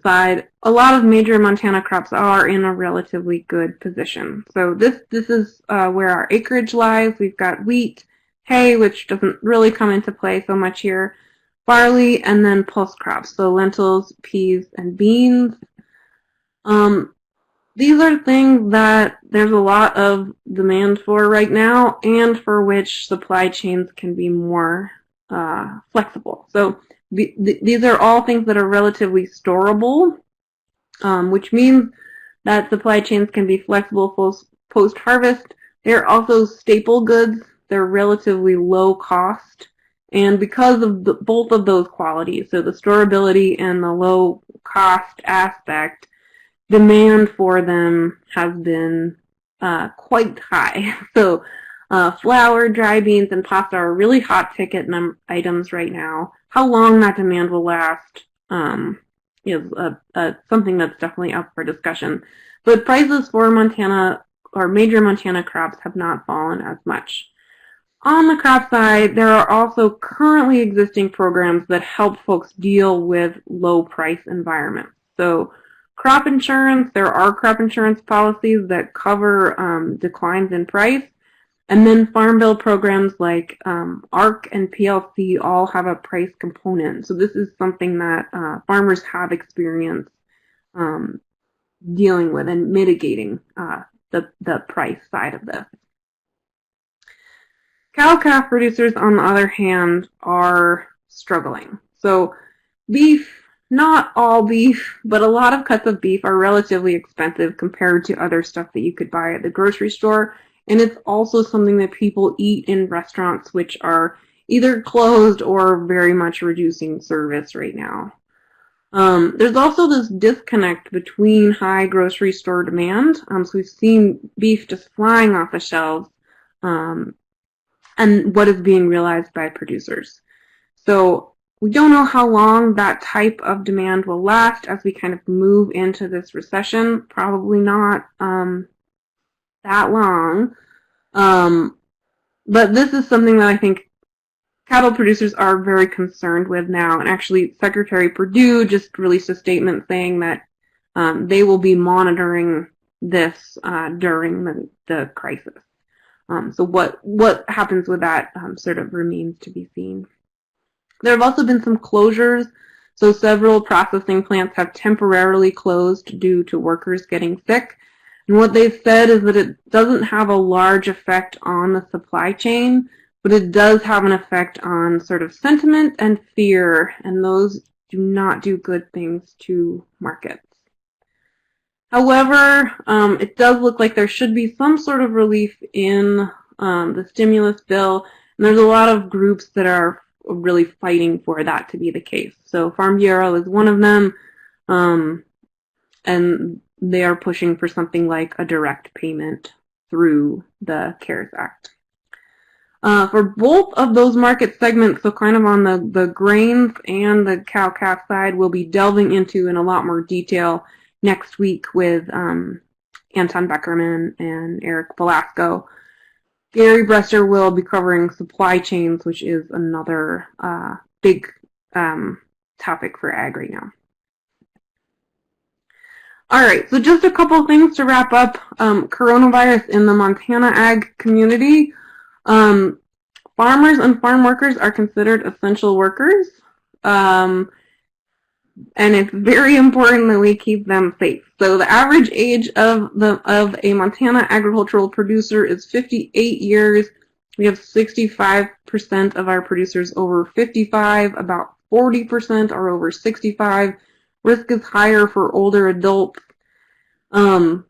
side, a lot of major Montana crops are in a relatively good position. So this is where our acreage lies. We've got wheat, hay, which doesn't really come into play so much here, barley, and then pulse crops, so lentils, peas, and beans. These are things that there's a lot of demand for right now, and for which supply chains can be more flexible. So these are all things that are relatively storable, which means that supply chains can be flexible post-harvest. They're also staple goods. They're relatively low cost. And because of both of those qualities, so the storability and the low cost aspect, demand for them has been quite high. So flour, dry beans, and pasta are really hot ticket items right now. How long that demand will last is something that's definitely up for discussion. But prices for Montana or major Montana crops have not fallen as much. On the crop side, there are also currently existing programs that help folks deal with low price environments. So crop insurance, there are crop insurance policies that cover declines in price. And then Farm Bill programs like ARC and PLC all have a price component. So this is something that farmers have experience dealing with and mitigating the price side of this. Cow-calf producers, on the other hand, are struggling. So beef, not all beef, but a lot of cuts of beef are relatively expensive compared to other stuff that you could buy at the grocery store. And it's also something that people eat in restaurants, which are either closed or very much reducing service right now. There's also this disconnect between high grocery store demand. So we've seen beef just flying off the shelves, and what is being realized by producers. So we don't know how long that type of demand will last as we kind of move into this recession. Probably not that long. But this is something that I think cattle producers are very concerned with now. And actually, Secretary Perdue just released a statement saying that they will be monitoring this during the crisis. So what happens with that sort of remains to be seen. There have also been some closures. So several processing plants have temporarily closed due to workers getting sick. And what they've said is that it doesn't have a large effect on the supply chain, but it does have an effect on sort of sentiment and fear, and those do not do good things to markets. However, it does look like there should be some sort of relief in the stimulus bill, and there's a lot of groups that are really fighting for that to be the case. So Farm Bureau is one of them, and they are pushing for something like a direct payment through the CARES Act. For both of those market segments, so kind of on the grains and the cow-calf side, we'll be delving into in a lot more detail next week with Anton Beckerman and Eric Velasco. Gary Brester will be covering supply chains, which is another big topic for ag right now. All right, so just a couple things to wrap up. Coronavirus in the Montana ag community. Farmers and farm workers are considered essential workers, and it's very important that we keep them safe. So the average age of a Montana agricultural producer is 58 years. We have 65% of our producers over 55, about 40% are over 65. Risk is higher for older adults. A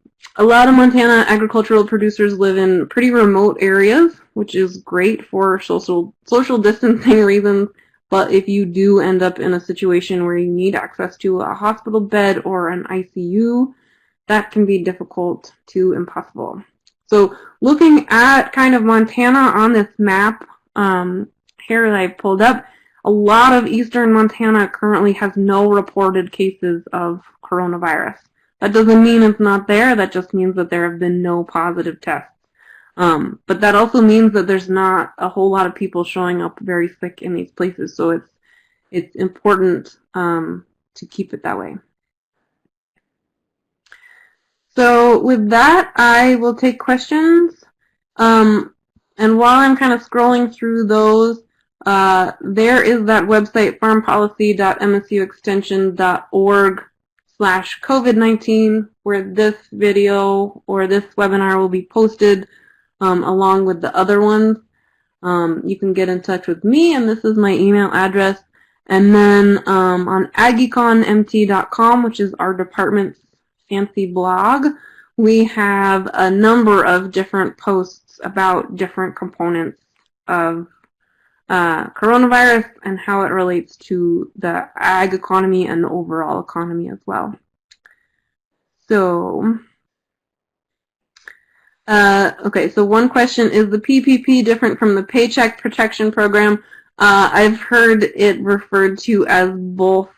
lot of Montana agricultural producers live in pretty remote areas, which is great for social distancing reasons. But if you do end up in a situation where you need access to a hospital bed or an ICU, that can be difficult to impossible. So looking at kind of Montana on this map here that I pulled up, a lot of eastern Montana currently has no reported cases of coronavirus. That doesn't mean it's not there. That just means that there have been no positive tests. But that also means that there's not a whole lot of people showing up very sick in these places. So it's important to keep it that way. So with that, I will take questions. And while I'm kind of scrolling through those, there is that website, farmpolicy.msuextension.org/COVID-19, where this video or this webinar will be posted along with the other ones. You can get in touch with me, and this is my email address. And then on ageconmt.com, which is our department's fancy blog, we have a number of different posts about different components of coronavirus and how it relates to the ag economy and the overall economy as well. So, okay, so one question, is the PPP different from the Paycheck Protection Program? I've heard it referred to as both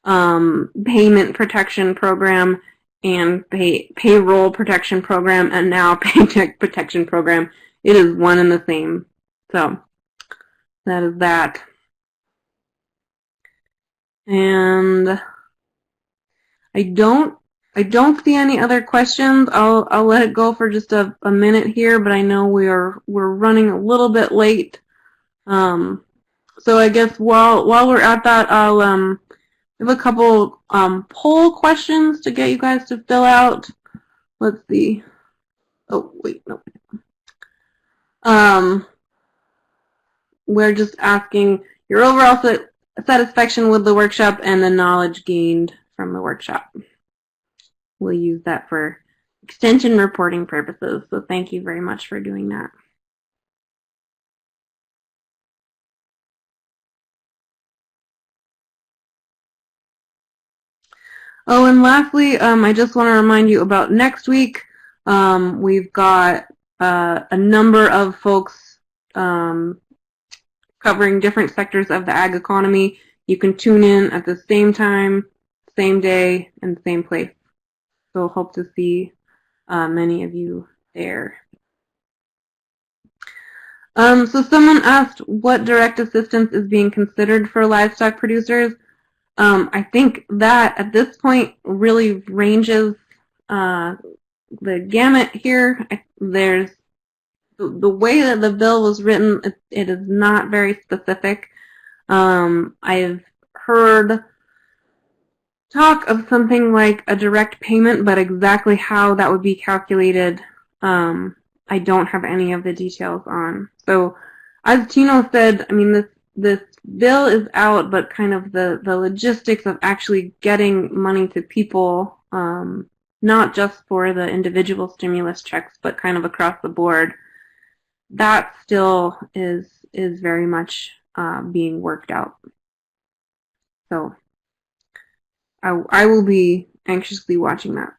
Payment Protection Program and Payroll Protection Program, and now Paycheck Protection Program. It is one and the same. So that is that. And I don't see any other questions. I'll let it go for just a minute here, but I know we're running a little bit late. So I guess while we're at that, I'll have a couple poll questions to get you guys to fill out. Let's see. Oh, wait, no. We're just asking your overall satisfaction with the workshop and the knowledge gained from the workshop. We'll use that for extension reporting purposes, so thank you very much for doing that. Oh, and lastly, I just want to remind you about next week. We've got a number of folks covering different sectors of the ag economy. You can tune in at the same time, same day, and same place. So hope to see many of you there. So someone asked what direct assistance is being considered for livestock producers. I think that at this point really ranges the gamut here. There's the way that the bill was written, it is not very specific. I've heard talk of something like a direct payment, but exactly how that would be calculated, I don't have any of the details on. So, as Tino said, I mean, this bill is out, but kind of the logistics of actually getting money to people, not just for the individual stimulus checks, but kind of across the board, that still is very much being worked out. So I will be anxiously watching that.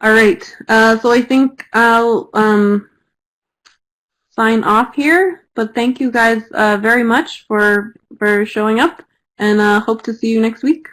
All right, so I think I'll sign off here, but thank you guys very much for showing up, and hope to see you next week.